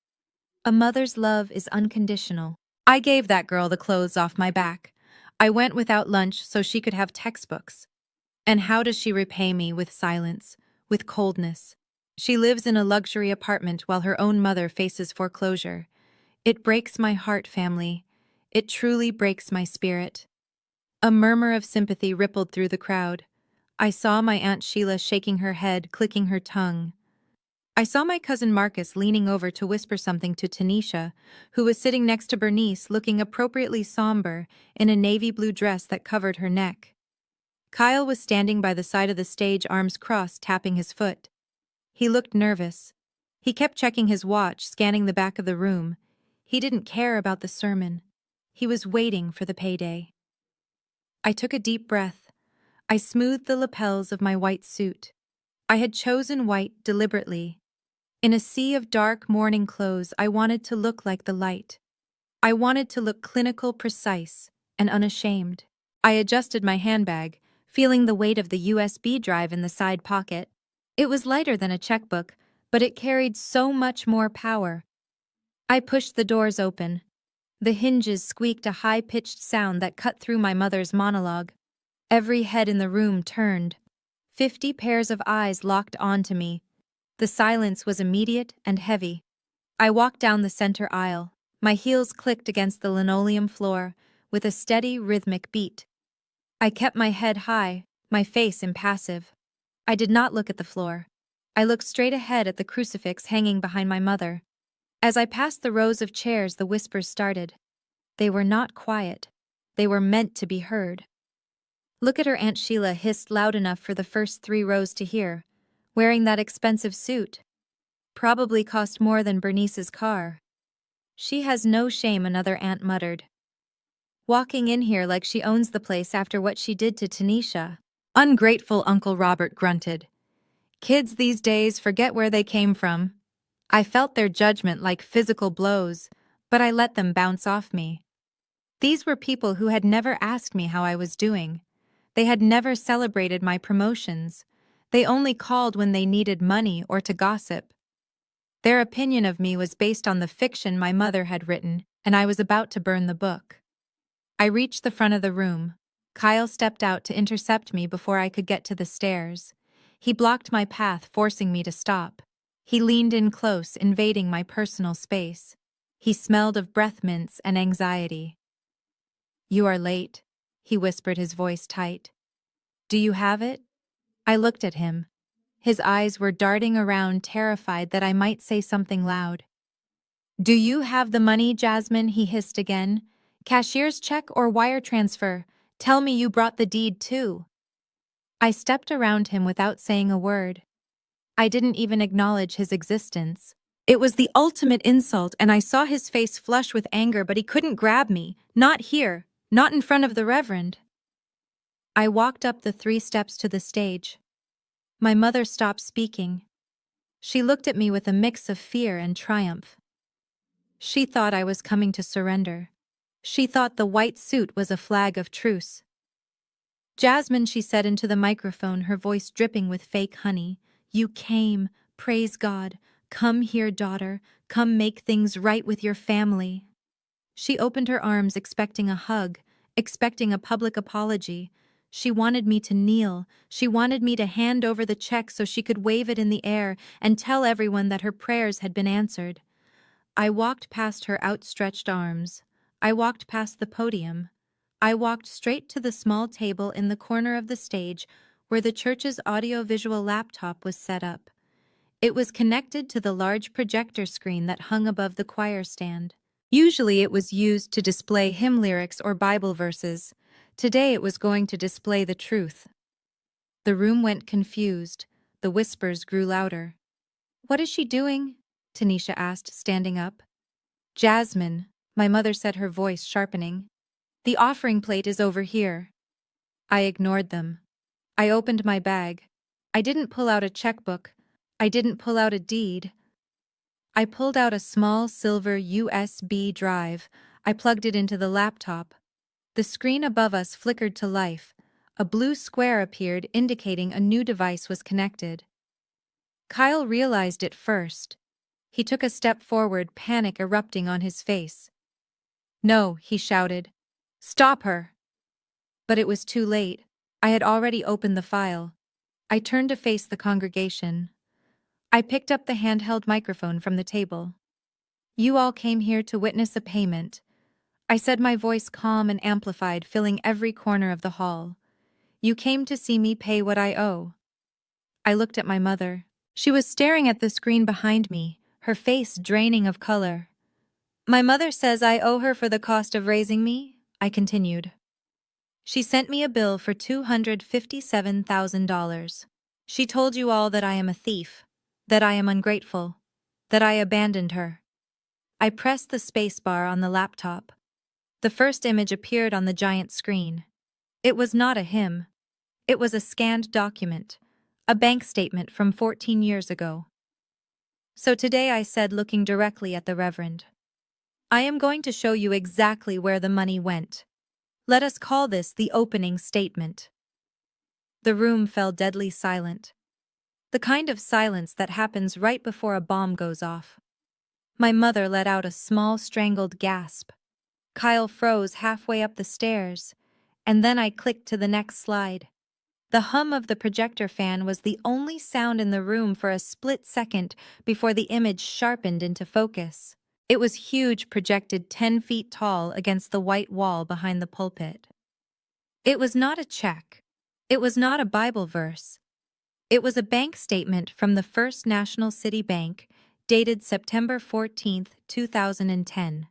"A mother's love is unconditional. I gave that girl the clothes off my back. I went without lunch so she could have textbooks. And how does she repay me? With silence, with coldness. She lives in a luxury apartment while her own mother faces foreclosure. It breaks my heart, family. It truly breaks my spirit. A murmur of sympathy rippled through the crowd. I saw my Aunt Sheila shaking her head, clicking her tongue. I saw my cousin Marcus leaning over to whisper something to Tanisha, who was sitting next to Bernice looking appropriately somber in a navy blue dress that covered her neck. Kyle was standing by the side of the stage, arms crossed, tapping his foot. He looked nervous. He kept checking his watch, scanning the back of the room. He didn't care about the sermon. He was waiting for the payday. I took a deep breath. I smoothed the lapels of my white suit. I had chosen white deliberately. In a sea of dark mourning clothes, I wanted to look like the light. I wanted to look clinical, precise, and unashamed. I adjusted my handbag, feeling the weight of the USB drive in the side pocket. It was lighter than a checkbook, but it carried so much more power. I pushed the doors open. The hinges squeaked a high-pitched sound that cut through my mother's monologue. Every head in the room turned. 50 pairs of eyes locked onto me. The silence was immediate and heavy. I walked down the center aisle. My heels clicked against the linoleum floor with a steady, rhythmic beat. I kept my head high, my face impassive. I did not look at the floor. I looked straight ahead at the crucifix hanging behind my mother. As I passed the rows of chairs, the whispers started. They were not quiet. They were meant to be heard. "Look at her," Aunt Sheila hissed loud enough for the first 3 rows to hear. "Wearing that expensive suit. Probably cost more than Bernice's car. She has no shame," another aunt muttered. "Walking in here like she owns the place after what she did to Tanisha." "Ungrateful," Uncle Robert grunted. "Kids these days forget where they came from." I felt their judgment like physical blows, but I let them bounce off me. These were people who had never asked me how I was doing. They had never celebrated my promotions. They only called when they needed money or to gossip. Their opinion of me was based on the fiction my mother had written, and I was about to burn the book. I reached the front of the room. Kyle stepped out to intercept me before I could get to the stairs. He blocked my path, forcing me to stop. He leaned in close, invading my personal space. He smelled of breath mints and anxiety. "You are late," he whispered, his voice tight. "Do you have it?" I looked at him. His eyes were darting around, terrified that I might say something loud. "Do you have the money, Jasmine?" he hissed again. "Cashier's check or wire transfer? Tell me you brought the deed too." I stepped around him without saying a word. I didn't even acknowledge his existence. It was the ultimate insult, and I saw his face flush with anger, but he couldn't grab me. Not here. Not in front of the Reverend. I walked up the 3 steps to the stage. My mother stopped speaking. She looked at me with a mix of fear and triumph. She thought I was coming to surrender. She thought the white suit was a flag of truce. "Jasmine," she said into the microphone, her voice dripping with fake honey, "you came. Praise God. Come here, daughter. Come make things right with your family." She opened her arms, expecting a hug, expecting a public apology. She wanted me to kneel. She wanted me to hand over the check so she could wave it in the air and tell everyone that her prayers had been answered. I walked past her outstretched arms. I walked past the podium. I walked straight to the small table in the corner of the stage where the church's audiovisual laptop was set up. It was connected to the large projector screen that hung above the choir stand. Usually it was used to display hymn lyrics or Bible verses. Today it was going to display the truth. The room went confused. The whispers grew louder. "What is she doing?" Tanisha asked, standing up. "Jasmine," my mother said, her voice sharpening. "The offering plate is over here." I ignored them. I opened my bag. I didn't pull out a checkbook. I didn't pull out a deed. I pulled out a small silver USB drive. I plugged it into the laptop. The screen above us flickered to life. A blue square appeared, indicating a new device was connected. Kyle realized it first. He took a step forward, panic erupting on his face. "No," he shouted. "Stop her!" But it was too late. I had already opened the file. I turned to face the congregation. I picked up the handheld microphone from the table. "You all came here to witness a payment," I said, my voice calm and amplified, filling every corner of the hall. "You came to see me pay what I owe." I looked at my mother. She was staring at the screen behind me, her face draining of color. "My mother says I owe her for the cost of raising me," I continued. "She sent me a bill for $257,000. She told you all that I am a thief, that I am ungrateful, that I abandoned her." I pressed the spacebar on the laptop. The first image appeared on the giant screen. It was not a hymn. It was a scanned document, a bank statement from 14 years ago. "So today," I said, looking directly at the Reverend, "I am going to show you exactly where the money went. Let us call this the opening statement." The room fell deadly silent. The kind of silence that happens right before a bomb goes off. My mother let out a small strangled gasp. Kyle froze halfway up the stairs, and then I clicked to the next slide. The hum of the projector fan was the only sound in the room for a split second before the image sharpened into focus. It was huge, projected 10 feet tall against the white wall behind the pulpit. It was not a check. It was not a Bible verse. It was a bank statement from the First National City Bank, dated September 14, 2010.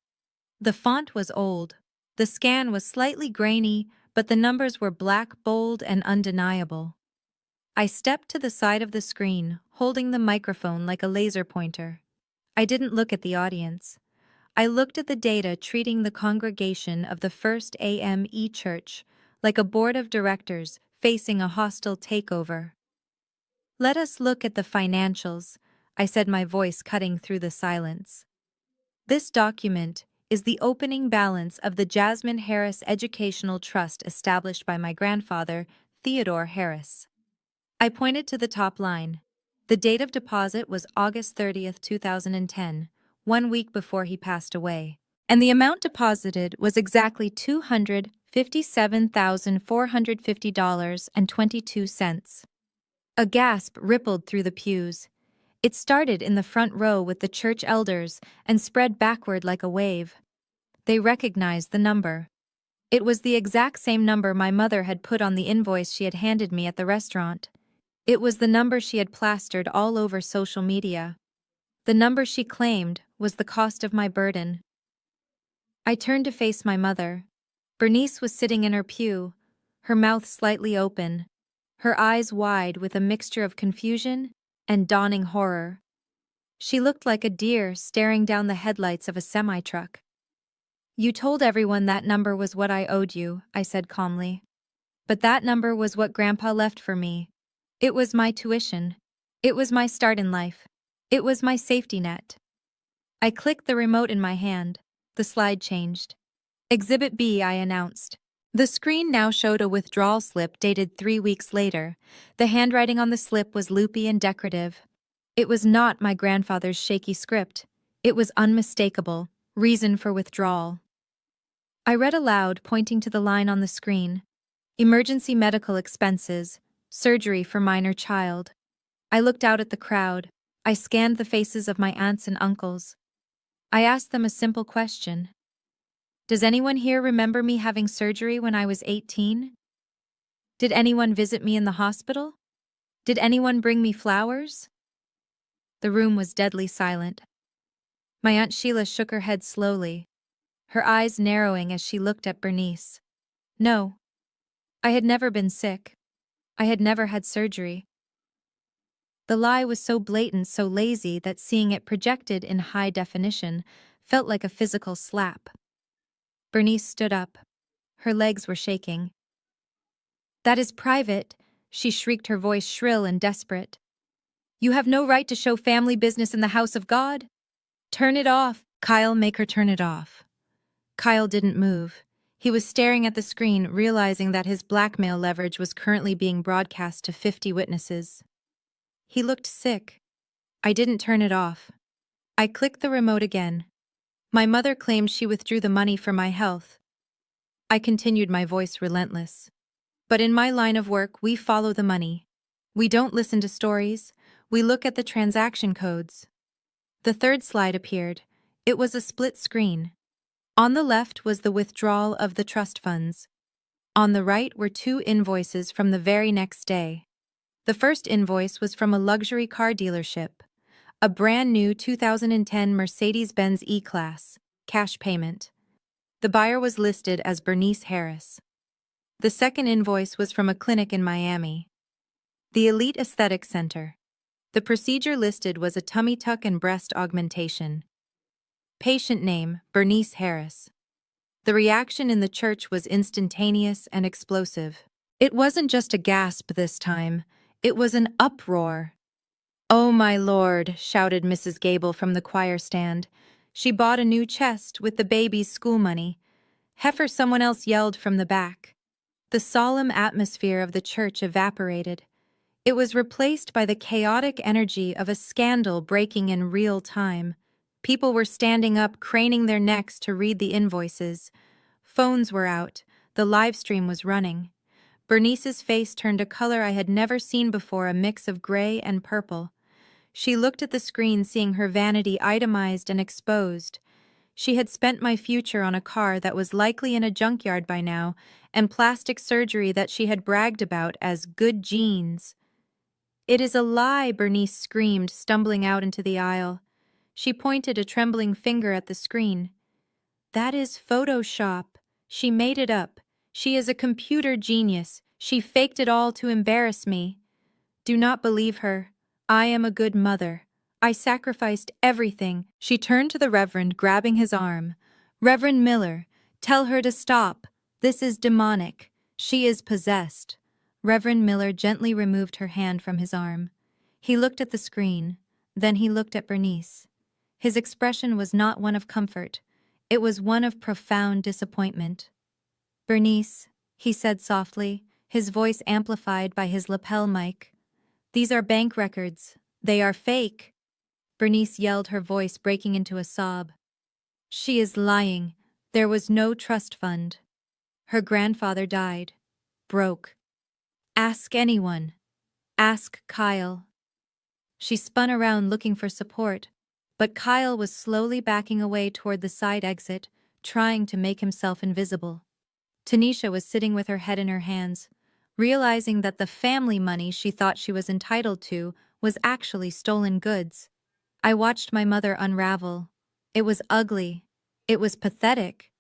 The font was old. The scan was slightly grainy, but the numbers were black, bold, and undeniable. I stepped to the side of the screen, holding the microphone like a laser pointer. I didn't look at the audience. I looked at the data, treating the congregation of the First AME Church like a board of directors facing a hostile takeover. "Let us look at the financials," I said, my voice cutting through the silence. "This document is the opening balance of the Jasmine Harris Educational Trust established by my grandfather, Theodore Harris." I pointed to the top line. The date of deposit was August 30th, 2010, 1 week before he passed away. And the amount deposited was exactly $257,450.22. A gasp rippled through the pews. It started in the front row with the church elders and spread backward like a wave. They recognized the number. It was the exact same number my mother had put on the invoice she had handed me at the restaurant. It was the number she had plastered all over social media. The number she claimed was the cost of my burden. I turned to face my mother. Bernice was sitting in her pew, her mouth slightly open, her eyes wide with a mixture of confusion and dawning horror. She looked like a deer staring down the headlights of a semi-truck. "You told everyone that number was what I owed you," I said calmly. "But that number was what Grandpa left for me. It was my tuition. It was my start in life. It was my safety net." I clicked the remote in my hand. The slide changed. "Exhibit B," I announced. The screen now showed a withdrawal slip dated 3 weeks later. The handwriting on the slip was loopy and decorative. It was not my grandfather's shaky script. It was unmistakable. "Reason for withdrawal." I read aloud, pointing to the line on the screen. "Emergency medical expenses. Surgery for minor child." I looked out at the crowd. I scanned the faces of my aunts and uncles. I asked them a simple question. "Does anyone here remember me having surgery when I was 18? Did anyone visit me in the hospital? Did anyone bring me flowers?" The room was deadly silent. My Aunt Sheila shook her head slowly, her eyes narrowing as she looked at Bernice. "No. I had never been sick. I had never had surgery." The lie was so blatant, so lazy, that seeing it projected in high definition felt like a physical slap. Bernice stood up. Her legs were shaking. "That is private," she shrieked, her voice shrill and desperate. "You have no right to show family business in the house of God. Turn it off." "Kyle, make her turn it off." Kyle didn't move. He was staring at the screen, realizing that his blackmail leverage was currently being broadcast to 50 witnesses. He looked sick. I didn't turn it off. I clicked the remote again. "My mother claimed she withdrew the money for my health." I continued, my voice relentless. But in my line of work, we follow the money. We don't listen to stories. We look at the transaction codes. The third slide appeared. It was a split screen. On the left was the withdrawal of the trust funds. On the right were two invoices from the very next day. The first invoice was from a luxury car dealership. A brand new 2010 Mercedes-Benz E-Class, cash payment. The buyer was listed as Bernice Harris. The second invoice was from a clinic in Miami, the Elite Aesthetic Center. The procedure listed was a tummy tuck and breast augmentation. Patient name, Bernice Harris. The reaction in the church was instantaneous and explosive. It wasn't just a gasp this time, it was an uproar. "Oh my lord," shouted Mrs. Gable from the choir stand. "She bought a new chest with the baby's school money." "Heifer," someone else yelled from the back. The solemn atmosphere of the church evaporated. It was replaced by the chaotic energy of a scandal breaking in real time. People were standing up, craning their necks to read the invoices. Phones were out. The live stream was running. Bernice's face turned a color I had never seen before, a mix of gray and purple. She looked at the screen, seeing her vanity itemized and exposed. She had spent my future on a car that was likely in a junkyard by now, and plastic surgery that she had bragged about as good genes. "It is a lie," Bernice screamed, stumbling out into the aisle. She pointed a trembling finger at the screen. "That is Photoshop. She made it up. She is a computer genius. She faked it all to embarrass me. Do not believe her. I am a good mother. I sacrificed everything." She turned to the Reverend, grabbing his arm. "Reverend Miller, tell her to stop. This is demonic. She is possessed." Reverend Miller gently removed her hand from his arm. He looked at the screen. Then he looked at Bernice. His expression was not one of comfort. It was one of profound disappointment. "Bernice," he said softly, his voice amplified by his lapel mic. "These are bank records. They are fake." Bernice yelled, her voice breaking into a sob. "She is lying. There was no trust fund. Her grandfather died. Broke. Ask anyone. Ask Kyle." She spun around looking for support, but Kyle was slowly backing away toward the side exit, trying to make himself invisible. Tanisha was sitting with her head in her hands, realizing that the family money she thought she was entitled to was actually stolen goods. I watched my mother unravel. It was ugly. It was pathetic.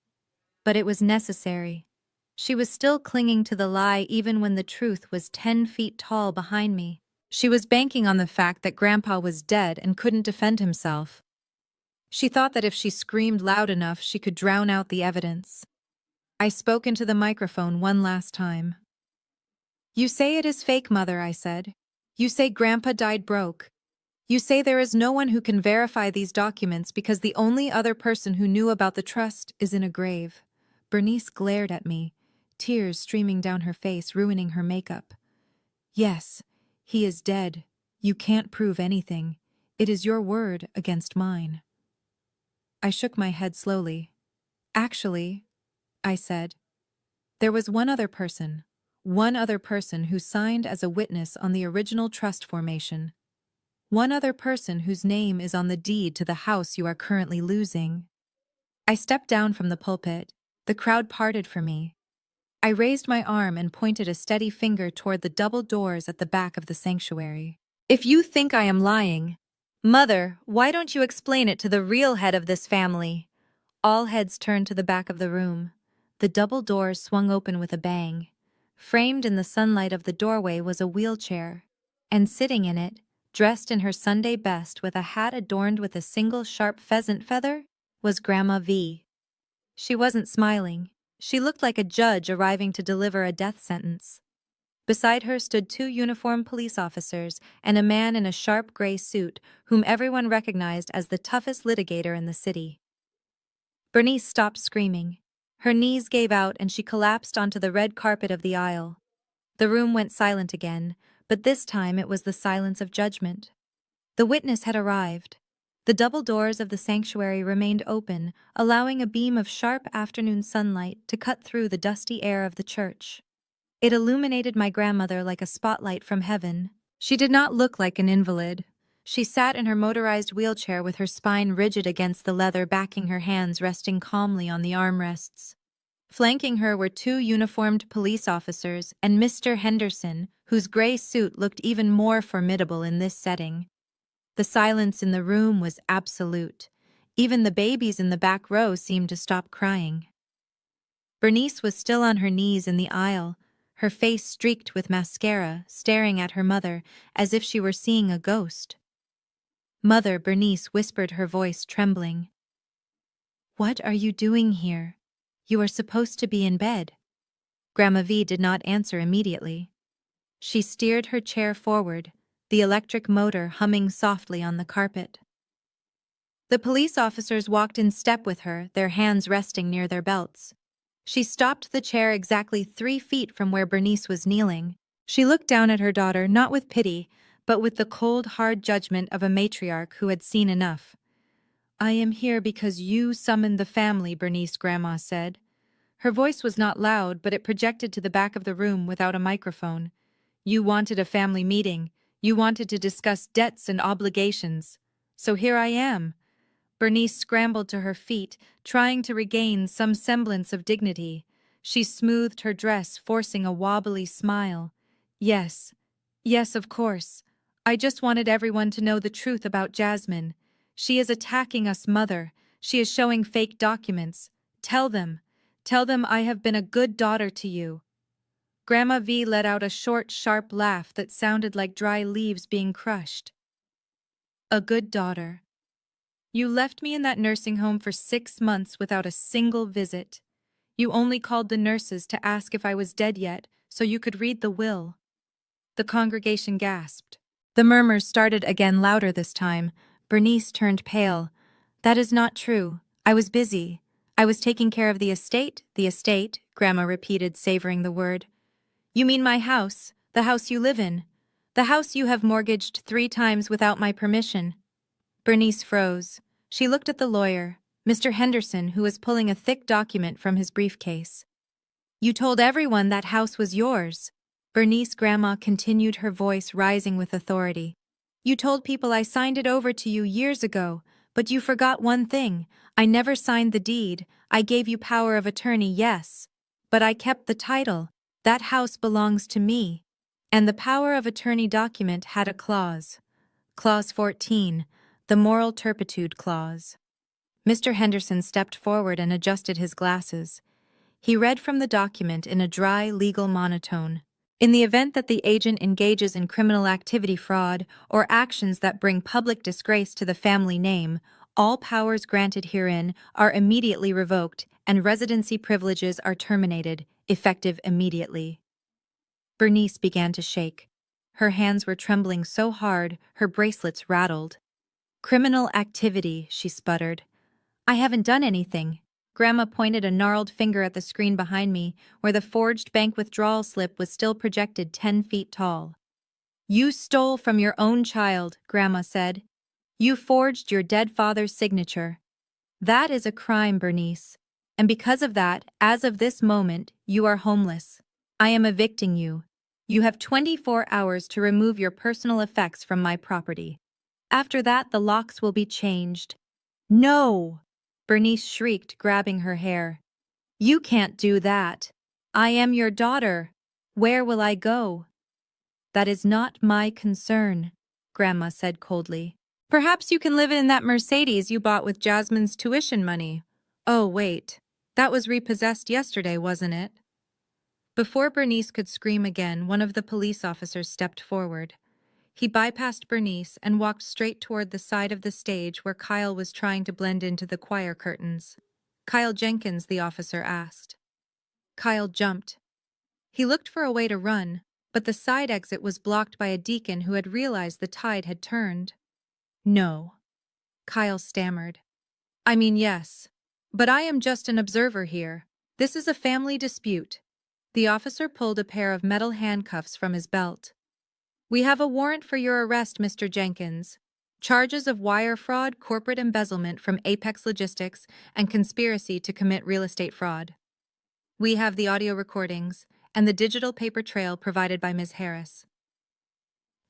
But it was necessary. She was still clinging to the lie even when the truth was 10 feet tall behind me. She was banking on the fact that Grandpa was dead and couldn't defend himself. She thought that if she screamed loud enough, she could drown out the evidence. I spoke into the microphone one last time. "You say it is fake, Mother," I said. "You say Grandpa died broke. You say there is no one who can verify these documents because the only other person who knew about the trust is in a grave." Bernice glared at me, tears streaming down her face, ruining her makeup. "Yes, he is dead. You can't prove anything. It is your word against mine." I shook my head slowly. "Actually," I said, "there was one other person who signed as a witness on the original trust formation. One other person whose name is on the deed to the house you are currently losing." I stepped down from the pulpit. The crowd parted for me. I raised my arm and pointed a steady finger toward the double doors at the back of the sanctuary. "If you think I am lying, Mother, why don't you explain it to the real head of this family?" All heads turned to the back of the room. The double doors swung open with a bang. Framed in the sunlight of the doorway was a wheelchair, and sitting in it, dressed in her Sunday best with a hat adorned with a single sharp pheasant feather, was Grandma V. She wasn't smiling. She looked like a judge arriving to deliver a death sentence. Beside her stood two uniformed police officers and a man in a sharp gray suit whom everyone recognized as the toughest litigator in the city. Bernice stopped screaming. Her knees gave out and she collapsed onto the red carpet of the aisle. The room went silent again, but this time it was the silence of judgment. The witness had arrived. The double doors of the sanctuary remained open, allowing a beam of sharp afternoon sunlight to cut through the dusty air of the church. It illuminated my grandmother like a spotlight from heaven. She did not look like an invalid. She sat in her motorized wheelchair with her spine rigid against the leather, backing her hands resting calmly on the armrests. Flanking her were two uniformed police officers and Mr. Henderson, whose gray suit looked even more formidable in this setting. The silence in the room was absolute. Even the babies in the back row seemed to stop crying. Bernice was still on her knees in the aisle, her face streaked with mascara, staring at her mother as if she were seeing a ghost. "Mother," Bernice whispered, her voice trembling. "What are you doing here? You are supposed to be in bed." Grandma V did not answer immediately. She steered her chair forward, the electric motor humming softly on the carpet. The police officers walked in step with her, their hands resting near their belts. She stopped the chair exactly 3 feet from where Bernice was kneeling. She looked down at her daughter, not with pity, but with the cold, hard judgment of a matriarch who had seen enough. "I am here because you summoned the family," Bernice Grandma said. Her voice was not loud, but it projected to the back of the room without a microphone. "You wanted a family meeting. You wanted to discuss debts and obligations. So here I am." Bernice scrambled to her feet, trying to regain some semblance of dignity. She smoothed her dress, forcing a wobbly smile. "Yes. Yes, of course. I just wanted everyone to know the truth about Jasmine. She is attacking us, Mother. She is showing fake documents. Tell them. Tell them I have been a good daughter to you." Grandma V let out a short, sharp laugh that sounded like dry leaves being crushed. "A good daughter. You left me in that nursing home for 6 months without a single visit. You only called the nurses to ask if I was dead yet, so you could read the will." The congregation gasped. The murmurs started again, louder this time. Bernice turned pale. "That is not true. I was busy. I was taking care of the estate." "The estate," Grandma repeated, savoring the word. "You mean my house, the house you live in. The house you have mortgaged 3 times without my permission." Bernice froze. She looked at the lawyer, Mr. Henderson, who was pulling a thick document from his briefcase. "You told everyone that house was yours." Bernice Grandma continued, her voice rising with authority. "You told people I signed it over to you years ago, but you forgot one thing. I never signed the deed. I gave you power of attorney, yes. But I kept the title. That house belongs to me." And the power of attorney document had a clause. Clause 14, the moral turpitude clause. Mr. Henderson stepped forward and adjusted his glasses. He read from the document in a dry, legal monotone. "In the event that the agent engages in criminal activity, fraud, or actions that bring public disgrace to the family name, all powers granted herein are immediately revoked and residency privileges are terminated, effective immediately." Bernice began to shake. Her hands were trembling so hard, her bracelets rattled. "Criminal activity," she sputtered. "I haven't done anything." Grandma pointed a gnarled finger at the screen behind me, where the forged bank withdrawal slip was still projected 10 feet tall. "You stole from your own child," Grandma said. "You forged your dead father's signature. That is a crime, Bernice. And because of that, as of this moment, you are homeless. I am evicting you. You have 24 hours to remove your personal effects from my property. After that, the locks will be changed." "No!" Bernice shrieked, grabbing her hair. "You can't do that. I am your daughter. Where will I go?" "That is not my concern," Grandma said coldly. "Perhaps you can live in that Mercedes you bought with Jasmine's tuition money." "Oh, wait. That was repossessed yesterday, wasn't it?" Before Bernice could scream again, one of the police officers stepped forward. He bypassed Bernice and walked straight toward the side of the stage where Kyle was trying to blend into the choir curtains. "Kyle Jenkins," the officer asked. Kyle jumped. He looked for a way to run, but the side exit was blocked by a deacon who had realized the tide had turned. "No," Kyle stammered. "I mean, yes. But I am just an observer here. This is a family dispute." The officer pulled a pair of metal handcuffs from his belt. "We have a warrant for your arrest, Mr. Jenkins. Charges of wire fraud, corporate embezzlement from Apex Logistics, and conspiracy to commit real estate fraud. We have the audio recordings and the digital paper trail provided by Ms. Harris.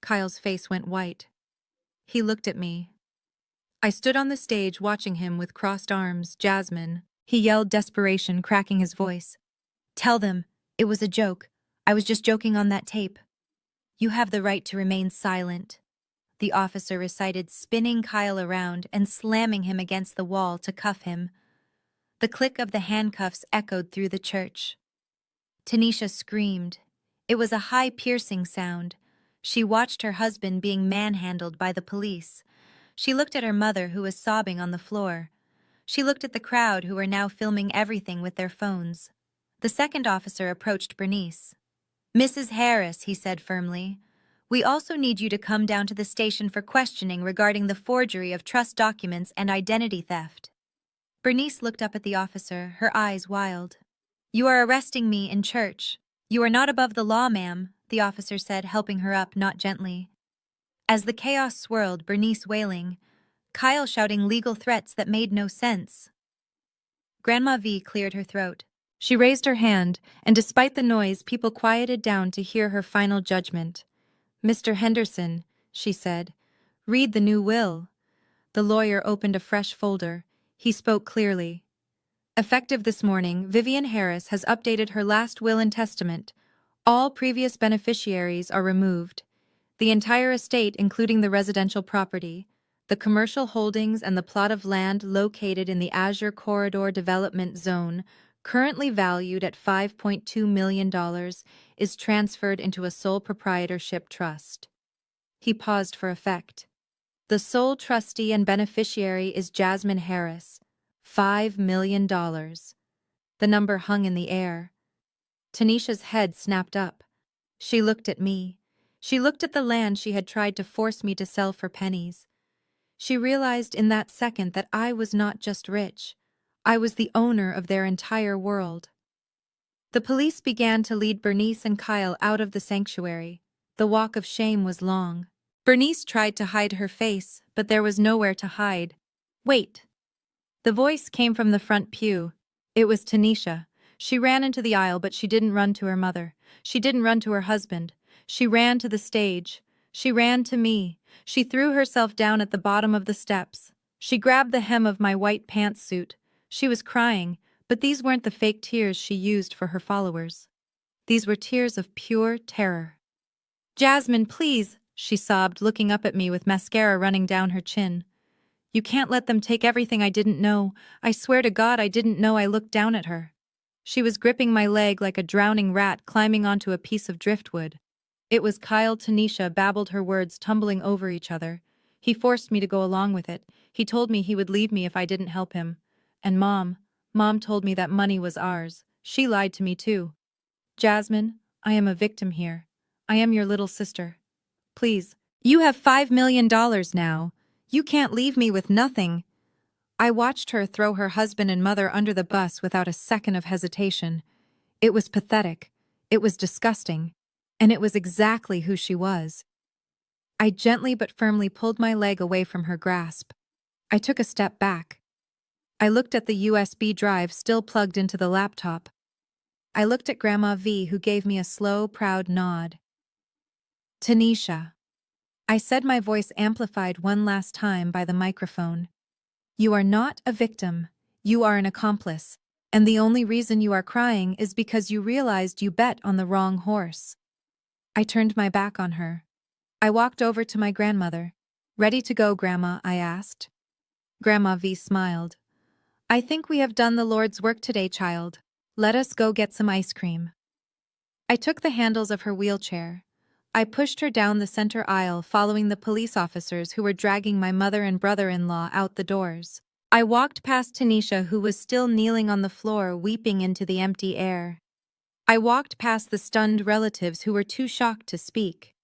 Kyle's face went white. He looked at me. I stood on the stage watching him with crossed arms. Jasmine. He yelled desperation, cracking his voice. Tell them. It was a joke. I was just joking on that tape. You have the right to remain silent, the officer recited, spinning Kyle around and slamming him against the wall to cuff him. The click of the handcuffs echoed through the church. Tanisha screamed. It was a high, piercing sound. She watched her husband being manhandled by the police. She looked at her mother, who was sobbing on the floor. She looked at the crowd, who were now filming everything with their phones. The second officer approached Bernice. Mrs. Harris, he said firmly, we also need you to come down to the station for questioning regarding the forgery of trust documents and identity theft. Bernice looked up at the officer, her eyes wild. You are arresting me in church. You are not above the law, ma'am, the officer said, helping her up, not gently. As the chaos swirled, Bernice wailing, Kyle shouting legal threats that made no sense. Grandma V cleared her throat. She raised her hand, and despite the noise, people quieted down to hear her final judgment. Mr. Henderson, she said, read the new will. The lawyer opened a fresh folder. He spoke clearly. Effective this morning, Vivian Harris has updated her last will and testament. All previous beneficiaries are removed. The entire estate, including the residential property, the commercial holdings, and the plot of land located in the Azure Corridor Development Zone, currently valued at $5.2 million, is transferred into a sole proprietorship trust. He paused for effect. The sole trustee and beneficiary is Jasmine Harris. $5 million. The number hung in the air. Tanisha's head snapped up. She looked at me. She looked at the land she had tried to force me to sell for pennies. She realized in that second that I was not just rich. I was the owner of their entire world. The police began to lead Bernice and Kyle out of the sanctuary. The walk of shame was long. Bernice tried to hide her face, but there was nowhere to hide. Wait. The voice came from the front pew. It was Tanisha. She ran into the aisle, but she didn't run to her mother. She didn't run to her husband. She ran to the stage. She ran to me. She threw herself down at the bottom of the steps. She grabbed the hem of my white pantsuit. She was crying, but these weren't the fake tears she used for her followers. These were tears of pure terror. Jasmine, please, she sobbed, looking up at me with mascara running down her chin. You can't let them take everything. I didn't know. I swear to God I didn't know. I looked down at her. She was gripping my leg like a drowning rat climbing onto a piece of driftwood. It was Kyle. Tanisha babbled, her words tumbling over each other. He forced me to go along with it. He told me he would leave me if I didn't help him. And Mom told me that money was ours. She lied to me too. Jasmine, I am a victim here. I am your little sister. Please, you have $5 million now. You can't leave me with nothing. I watched her throw her husband and mother under the bus without a second of hesitation. It was pathetic. It was disgusting. And it was exactly who she was. I gently but firmly pulled my leg away from her grasp. I took a step back. I looked at the USB drive still plugged into the laptop. I looked at Grandma V, who gave me a slow, proud nod. Tanisha. I said, my voice amplified one last time by the microphone. You are not a victim. You are an accomplice. And the only reason you are crying is because you realized you bet on the wrong horse. I turned my back on her. I walked over to my grandmother. Ready to go, Grandma? I asked. Grandma V smiled. I think we have done the Lord's work today, child. Let us go get some ice cream. I took the handles of her wheelchair. I pushed her down the center aisle, following the police officers who were dragging my mother and brother-in-law out the doors. I walked past Tanisha, who was still kneeling on the floor, weeping into the empty air. I walked past the stunned relatives who were too shocked to speak.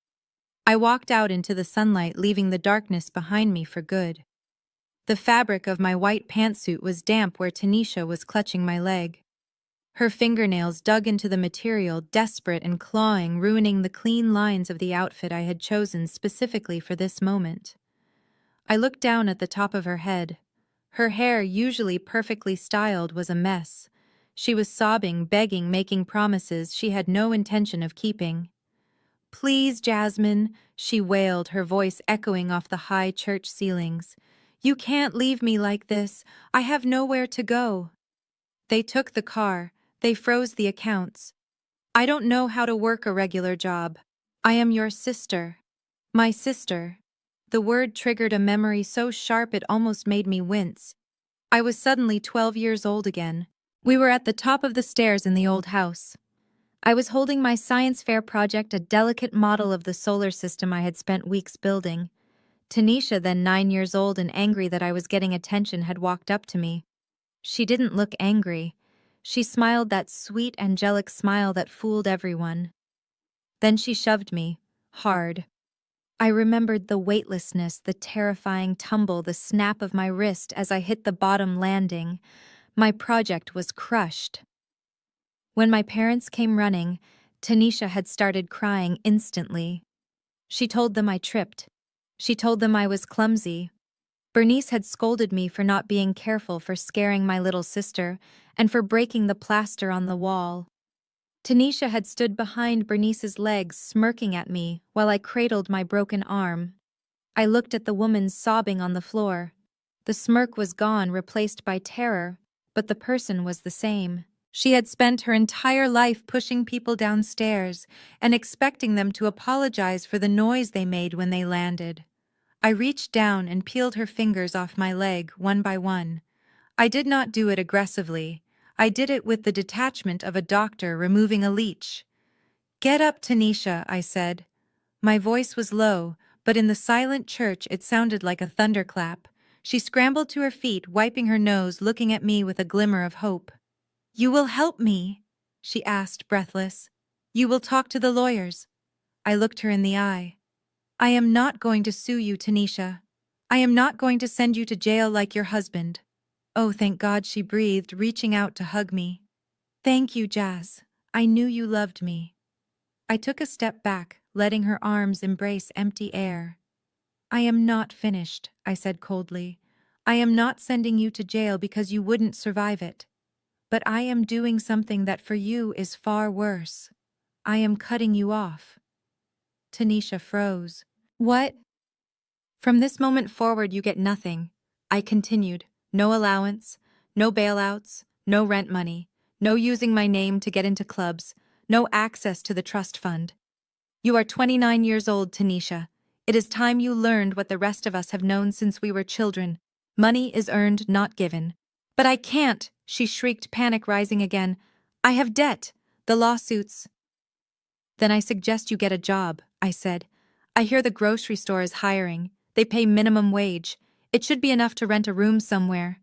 I walked out into the sunlight, leaving the darkness behind me for good. The fabric of my white pantsuit was damp where Tanisha was clutching my leg. Her fingernails dug into the material, desperate and clawing, ruining the clean lines of the outfit I had chosen specifically for this moment. I looked down at the top of her head. Her hair, usually perfectly styled, was a mess. She was sobbing, begging, making promises she had no intention of keeping. "Please, Jasmine," she wailed, her voice echoing off the high church ceilings. "You can't leave me like this. I have nowhere to go." They took the car. They froze the accounts. "I don't know how to work a regular job. I am your sister." My sister. The word triggered a memory so sharp it almost made me wince. I was suddenly 12 years old again. We were at the top of the stairs in the old house. I was holding my science fair project, a delicate model of the solar system I had spent weeks building. Tanisha, then 9 years old and angry that I was getting attention, had walked up to me. She didn't look angry. She smiled that sweet, angelic smile that fooled everyone. Then she shoved me. Hard. I remembered the weightlessness, the terrifying tumble, the snap of my wrist as I hit the bottom landing. My project was crushed. When my parents came running, Tanisha had started crying instantly. She told them I tripped. She told them I was clumsy. Bernice had scolded me for not being careful, for scaring my little sister, and for breaking the plaster on the wall. Tanisha had stood behind Bernice's legs, smirking at me while I cradled my broken arm. I looked at the woman sobbing on the floor. The smirk was gone, replaced by terror, but the person was the same. She had spent her entire life pushing people downstairs and expecting them to apologize for the noise they made when they landed. I reached down and peeled her fingers off my leg one by one. I did not do it aggressively. I did it with the detachment of a doctor removing a leech. "Get up, Tanisha," I said. My voice was low, but in the silent church it sounded like a thunderclap. She scrambled to her feet, wiping her nose, looking at me with a glimmer of hope. "You will help me?" she asked, breathless. "You will talk to the lawyers?" I looked her in the eye. "I am not going to sue you, Tanisha. I am not going to send you to jail like your husband." "Oh, thank God," she breathed, reaching out to hug me. "Thank you, Jazz. I knew you loved me." I took a step back, letting her arms embrace empty air. "I am not finished," I said coldly. "I am not sending you to jail because you wouldn't survive it. But I am doing something that for you is far worse. I am cutting you off." Tanisha froze. "What?" "From this moment forward, you get nothing," I continued. "No allowance, no bailouts, no rent money, no using my name to get into clubs, no access to the trust fund. You are 29 years old, Tanisha. It is time you learned what the rest of us have known since we were children. Money is earned, not given." "But I can't," she shrieked, panic rising again. "I have debt, the lawsuits." "Then I suggest you get a job," I said. "I hear the grocery store is hiring. They pay minimum wage. It should be enough to rent a room somewhere."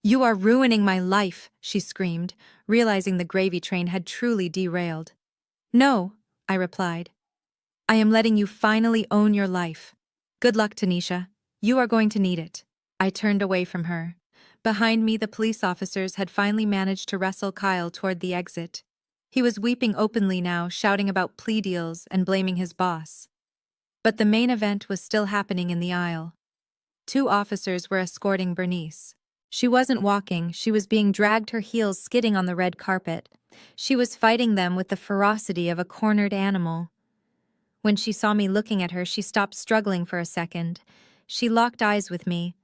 "You are ruining my life," she screamed, realizing the gravy train had truly derailed. "No," I replied. "I am letting you finally own your life. Good luck, Tanisha. You are going to need it." I turned away from her. Behind me, the police officers had finally managed to wrestle Kyle toward the exit. He was weeping openly now, shouting about plea deals and blaming his boss. But the main event was still happening in the aisle. 2 officers were escorting Bernice. She wasn't walking, she was being dragged, her heels skidding on the red carpet. She was fighting them with the ferocity of a cornered animal. When she saw me looking at her, she stopped struggling for a second. She locked eyes with me.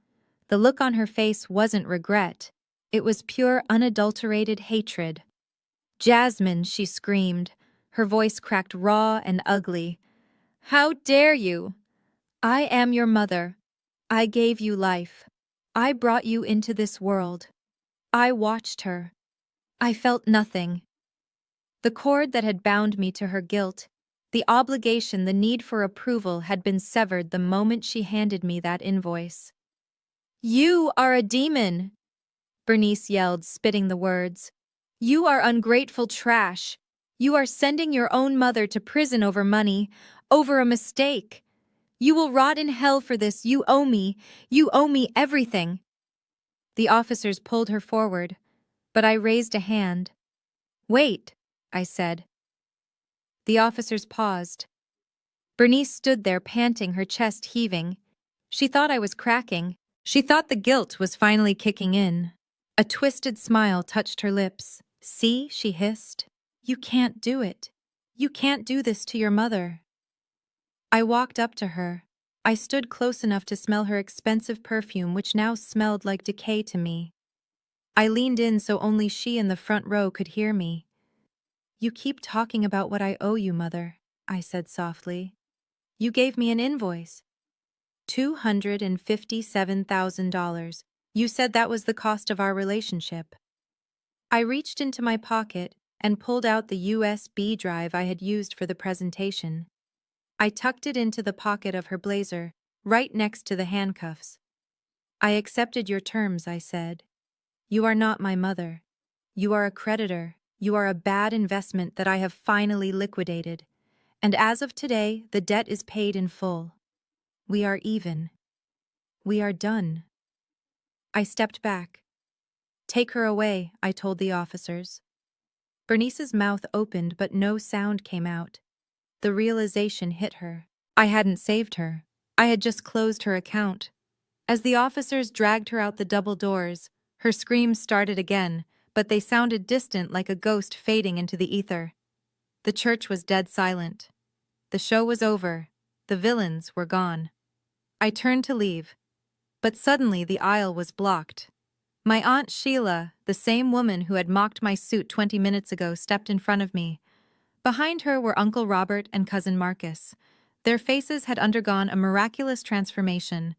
The look on her face wasn't regret. It was pure, unadulterated hatred. "Jasmine," she screamed. Her voice cracked raw and ugly. "How dare you? I am your mother. I gave you life. I brought you into this world. I watched her. I felt nothing. The cord that had bound me to her guilt, the obligation, the need for approval had been severed the moment she handed me that invoice." "You are a demon!" Bernice yelled, spitting the words. "You are ungrateful trash. You are sending your own mother to prison over money, over a mistake. You will rot in hell for this. You owe me. You owe me everything." The officers pulled her forward, but I raised a hand. "Wait," I said. The officers paused. Bernice stood there, panting, her chest heaving. She thought I was cracking. She thought the guilt was finally kicking in. A twisted smile touched her lips. "See," she hissed. "You can't do it. You can't do this to your mother." I walked up to her. I stood close enough to smell her expensive perfume, which now smelled like decay to me. I leaned in so only she in the front row could hear me. "You keep talking about what I owe you, Mother," I said softly. "You gave me an invoice. $257,000. You said that was the cost of our relationship." I reached into my pocket and pulled out the USB drive I had used for the presentation. I tucked it into the pocket of her blazer, right next to the handcuffs. "I accepted your terms," I said. "You are not my mother. You are a creditor. You are a bad investment that I have finally liquidated. And as of today, the debt is paid in full. We are even. We are done." I stepped back. "Take her away," I told the officers. Bernice's mouth opened, but no sound came out. The realization hit her. I hadn't saved her. I had just closed her account. As the officers dragged her out the double doors, her screams started again, but they sounded distant, like a ghost fading into the ether. The church was dead silent. The show was over. The villains were gone. I turned to leave, but suddenly the aisle was blocked. My Aunt Sheila, the same woman who had mocked my suit 20 minutes ago, stepped in front of me. Behind her were Uncle Robert and Cousin Marcus. Their faces had undergone a miraculous transformation.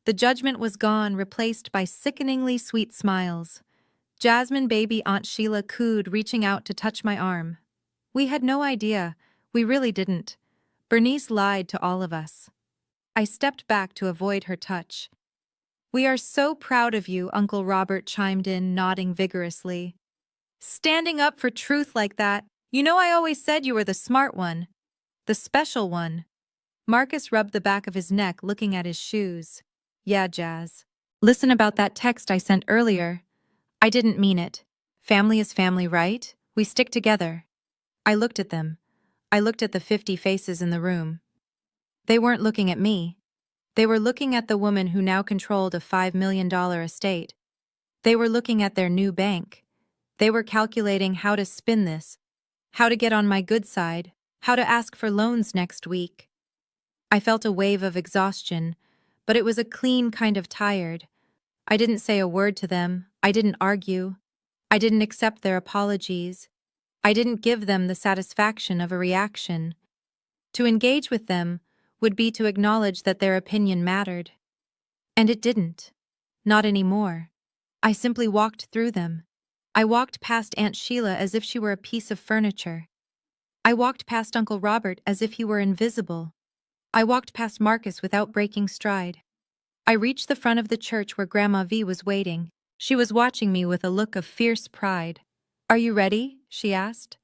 The judgment was gone, replaced by sickeningly sweet smiles. Jasmine baby Aunt Sheila cooed, reaching out to touch my arm. "We had no idea. We really didn't. Bernice lied to all of us." I stepped back to avoid her touch. "We are so proud of you," Uncle Robert chimed in, nodding vigorously. "Standing up for truth like that. You know, I always said you were the smart one. The special one." Marcus rubbed the back of his neck, looking at his shoes. "Yeah, Jazz. Listen about that text I sent earlier. I didn't mean it. Family is family, right? We stick together." I looked at them. I looked at the 50 faces in the room. They weren't looking at me. They were looking at the woman who now controlled a $5 million estate. They were looking at their new bank. They were calculating how to spin this, how to get on my good side, how to ask for loans next week. I felt a wave of exhaustion, but it was a clean kind of tired. I didn't say a word to them. I didn't argue. I didn't accept their apologies. I didn't give them the satisfaction of a reaction. To engage with them would be to acknowledge that their opinion mattered. And it didn't. Not anymore. I simply walked through them. I walked past Aunt Sheila as if she were a piece of furniture. I walked past Uncle Robert as if he were invisible. I walked past Marcus without breaking stride. I reached the front of the church where Grandma V was waiting. She was watching me with a look of fierce pride. "Are you ready?" she asked.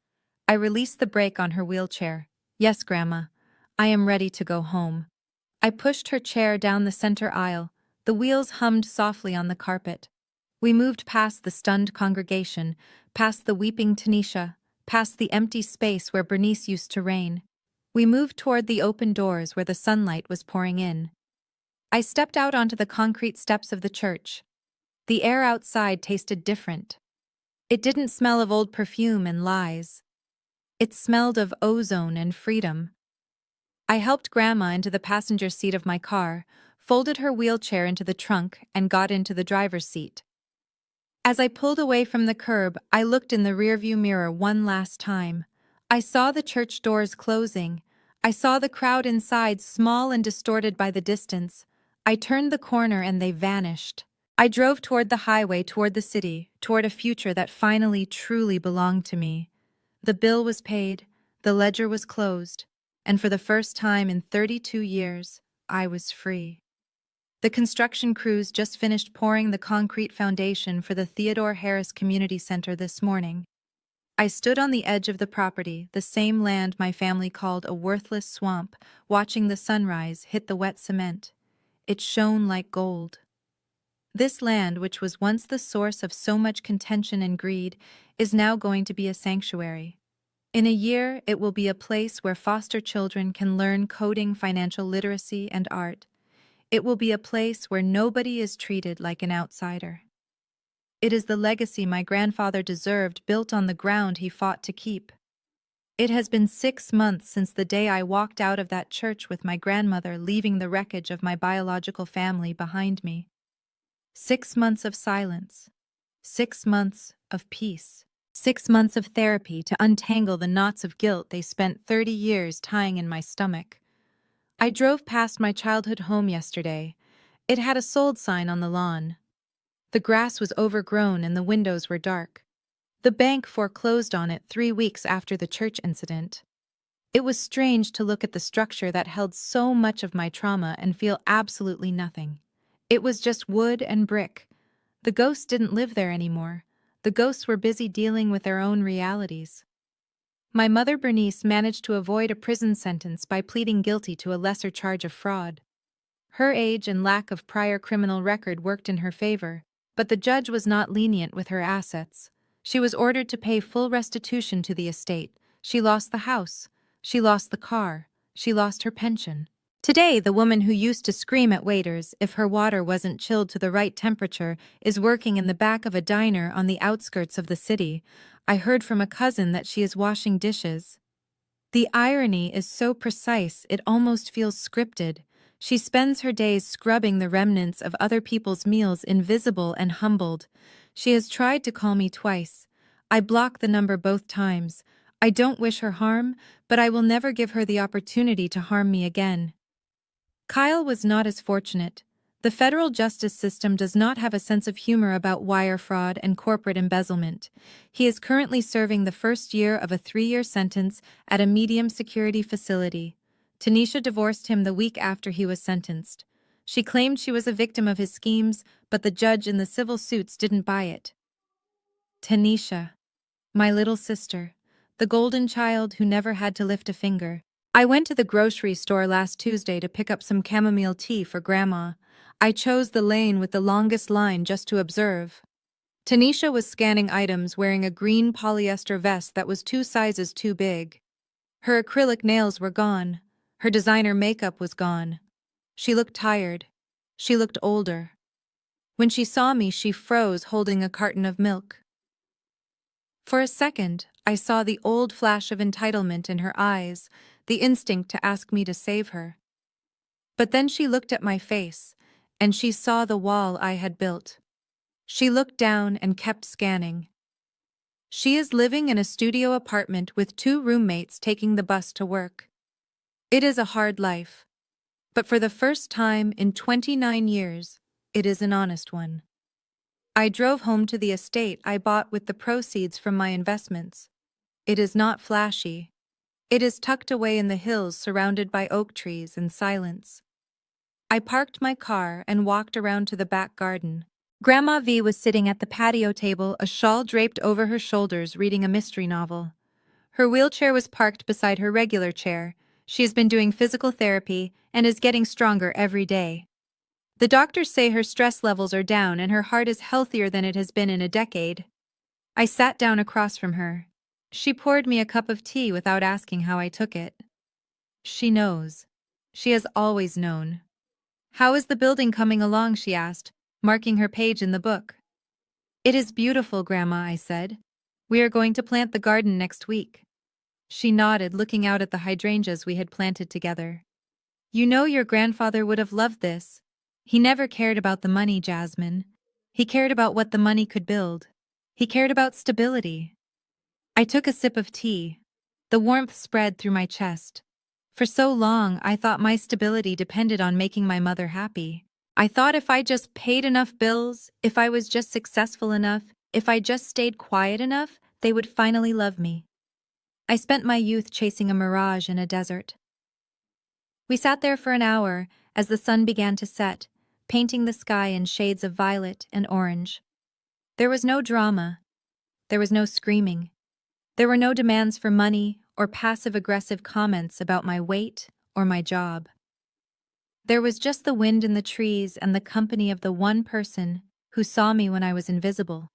I released the brake on her wheelchair. "Yes, Grandma. I am ready to go home." I pushed her chair down the center aisle. The wheels hummed softly on the carpet. We moved past the stunned congregation, past the weeping Tanisha, past the empty space where Bernice used to reign. We moved toward the open doors where the sunlight was pouring in. I stepped out onto the concrete steps of the church. The air outside tasted different. It didn't smell of old perfume and lies. It smelled of ozone and freedom. I helped Grandma into the passenger seat of my car, folded her wheelchair into the trunk, and got into the driver's seat. As I pulled away from the curb, I looked in the rearview mirror one last time. I saw the church doors closing. I saw the crowd inside, small and distorted by the distance. I turned the corner and they vanished. I drove toward the highway, toward the city, toward a future that finally truly belonged to me. The bill was paid, the ledger was closed, and for the first time in 32 years, I was free. The construction crews just finished pouring the concrete foundation for the Theodore Harris Community Center this morning. I stood on the edge of the property, the same land my family called a worthless swamp, watching the sunrise hit the wet cement. It shone like gold. This land, which was once the source of so much contention and greed, is now going to be a sanctuary. In a year, it will be a place where foster children can learn coding, financial literacy, and art. It will be a place where nobody is treated like an outsider. It is the legacy my grandfather deserved, built on the ground he fought to keep. It has been 6 months since the day I walked out of that church with my grandmother, leaving the wreckage of my biological family behind me. 6 months of silence. 6 months of peace. 6 months of therapy to untangle the knots of guilt they spent 30 years tying in my stomach. I drove past my childhood home yesterday. It had a sold sign on the lawn. The grass was overgrown and the windows were dark. The bank foreclosed on it 3 weeks after the church incident. It was strange to look at the structure that held so much of my trauma and feel absolutely nothing. It was just wood and brick. The ghosts didn't live there anymore. The ghosts were busy dealing with their own realities. My mother Bernice managed to avoid a prison sentence by pleading guilty to a lesser charge of fraud. Her age and lack of prior criminal record worked in her favor, but the judge was not lenient with her assets. She was ordered to pay full restitution to the estate. She lost the house. She lost the car. She lost her pension. Today, the woman who used to scream at waiters if her water wasn't chilled to the right temperature is working in the back of a diner on the outskirts of the city. I heard from a cousin that she is washing dishes. The irony is so precise it almost feels scripted. She spends her days scrubbing the remnants of other people's meals, invisible and humbled. She has tried to call me twice. I blocked the number both times. I don't wish her harm, but I will never give her the opportunity to harm me again. Kyle was not as fortunate. The federal justice system does not have a sense of humor about wire fraud and corporate embezzlement. He is currently serving the first year of a 3-year sentence at a medium-security facility. Tanisha divorced him the week after he was sentenced. She claimed she was a victim of his schemes, but the judge in the civil suits didn't buy it. Tanisha, my little sister, the golden child who never had to lift a finger. I went to the grocery store last Tuesday to pick up some chamomile tea for Grandma. I chose the lane with the longest line just to observe. Tanisha was scanning items wearing a green polyester vest that was 2 sizes too big. Her acrylic nails were gone. Her designer makeup was gone. She looked tired. She looked older. When she saw me, she froze, holding a carton of milk. For a second, I saw the old flash of entitlement in her eyes, the instinct to ask me to save her. But then she looked at my face, and she saw the wall I had built. She looked down and kept scanning. She is living in a studio apartment with 2 roommates taking the bus to work. It is a hard life. But for the first time in 29 years, it is an honest one. I drove home to the estate I bought with the proceeds from my investments. It is not flashy. It is tucked away in the hills, surrounded by oak trees and silence. I parked my car and walked around to the back garden. Grandma V was sitting at the patio table, a shawl draped over her shoulders, reading a mystery novel. Her wheelchair was parked beside her regular chair. She has been doing physical therapy and is getting stronger every day. The doctors say her stress levels are down and her heart is healthier than it has been in a decade. I sat down across from her. She poured me a cup of tea without asking how I took it. She knows. She has always known. "How is the building coming along?" she asked, marking her page in the book. "It is beautiful, Grandma," I said. "We are going to plant the garden next week." She nodded, looking out at the hydrangeas we had planted together. "You know your grandfather would have loved this. He never cared about the money, Jasmine. He cared about what the money could build. He cared about stability." I took a sip of tea. The warmth spread through my chest. For so long, I thought my stability depended on making my mother happy. I thought if I just paid enough bills, if I was just successful enough, if I just stayed quiet enough, they would finally love me. I spent my youth chasing a mirage in a desert. We sat there for an hour as the sun began to set, painting the sky in shades of violet and orange. There was no drama. There was no screaming. There were no demands for money or passive-aggressive comments about my weight or my job. There was just the wind in the trees and the company of the one person who saw me when I was invisible.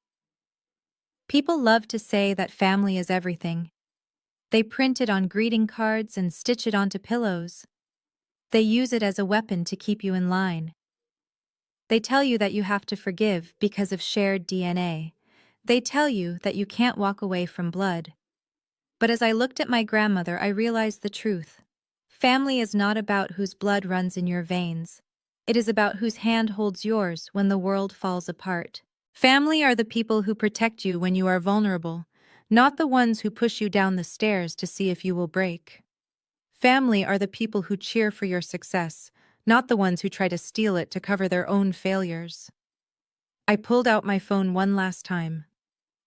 People love to say that family is everything. They print it on greeting cards and stitch it onto pillows. They use it as a weapon to keep you in line. They tell you that you have to forgive because of shared DNA. They tell you that you can't walk away from blood. But as I looked at my grandmother, I realized the truth. Family is not about whose blood runs in your veins. It is about whose hand holds yours when the world falls apart. Family are the people who protect you when you are vulnerable, not the ones who push you down the stairs to see if you will break. Family are the people who cheer for your success, not the ones who try to steal it to cover their own failures. I pulled out my phone one last time.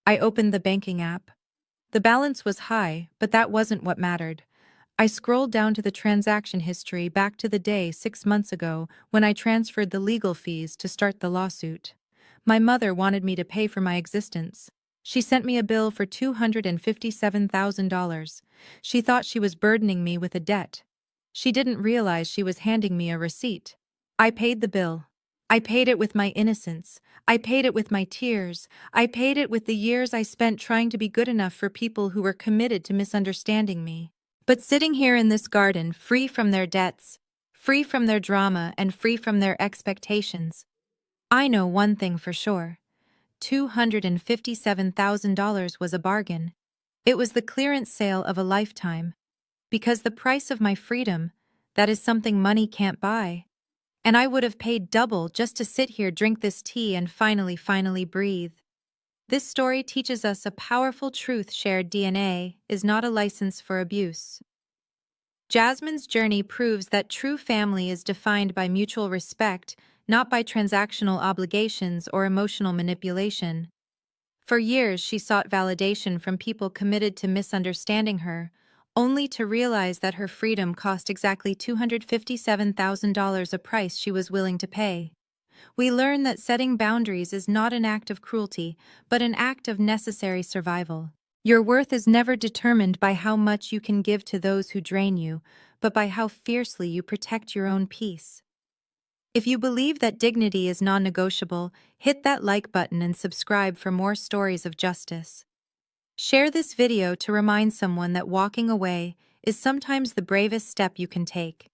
I opened the banking app. The balance was high, but that wasn't what mattered. I scrolled down to the transaction history back to the day 6 months ago when I transferred the legal fees to start the lawsuit. My mother wanted me to pay for my existence. She sent me a bill for $257,000. She thought she was burdening me with a debt. She didn't realize she was handing me a receipt. I paid the bill. I paid it with my innocence. I paid it with my tears. I paid it with the years I spent trying to be good enough for people who were committed to misunderstanding me. But sitting here in this garden, free from their debts, free from their drama, and free from their expectations, I know one thing for sure. $257,000 was a bargain. It was the clearance sale of a lifetime. Because the price of my freedom, that is something money can't buy. And I would have paid double just to sit here, drink this tea, and finally breathe. This story teaches us a powerful truth: shared DNA is not a license for abuse. Jasmine's journey proves that true family is defined by mutual respect, not by transactional obligations or emotional manipulation. For years, she sought validation from people committed to misunderstanding her, only to realize that her freedom cost exactly $257,000, a price she was willing to pay. We learn that setting boundaries is not an act of cruelty, but an act of necessary survival. Your worth is never determined by how much you can give to those who drain you, but by how fiercely you protect your own peace. If you believe that dignity is non-negotiable, hit that like button and subscribe for more stories of justice. Share this video to remind someone that walking away is sometimes the bravest step you can take.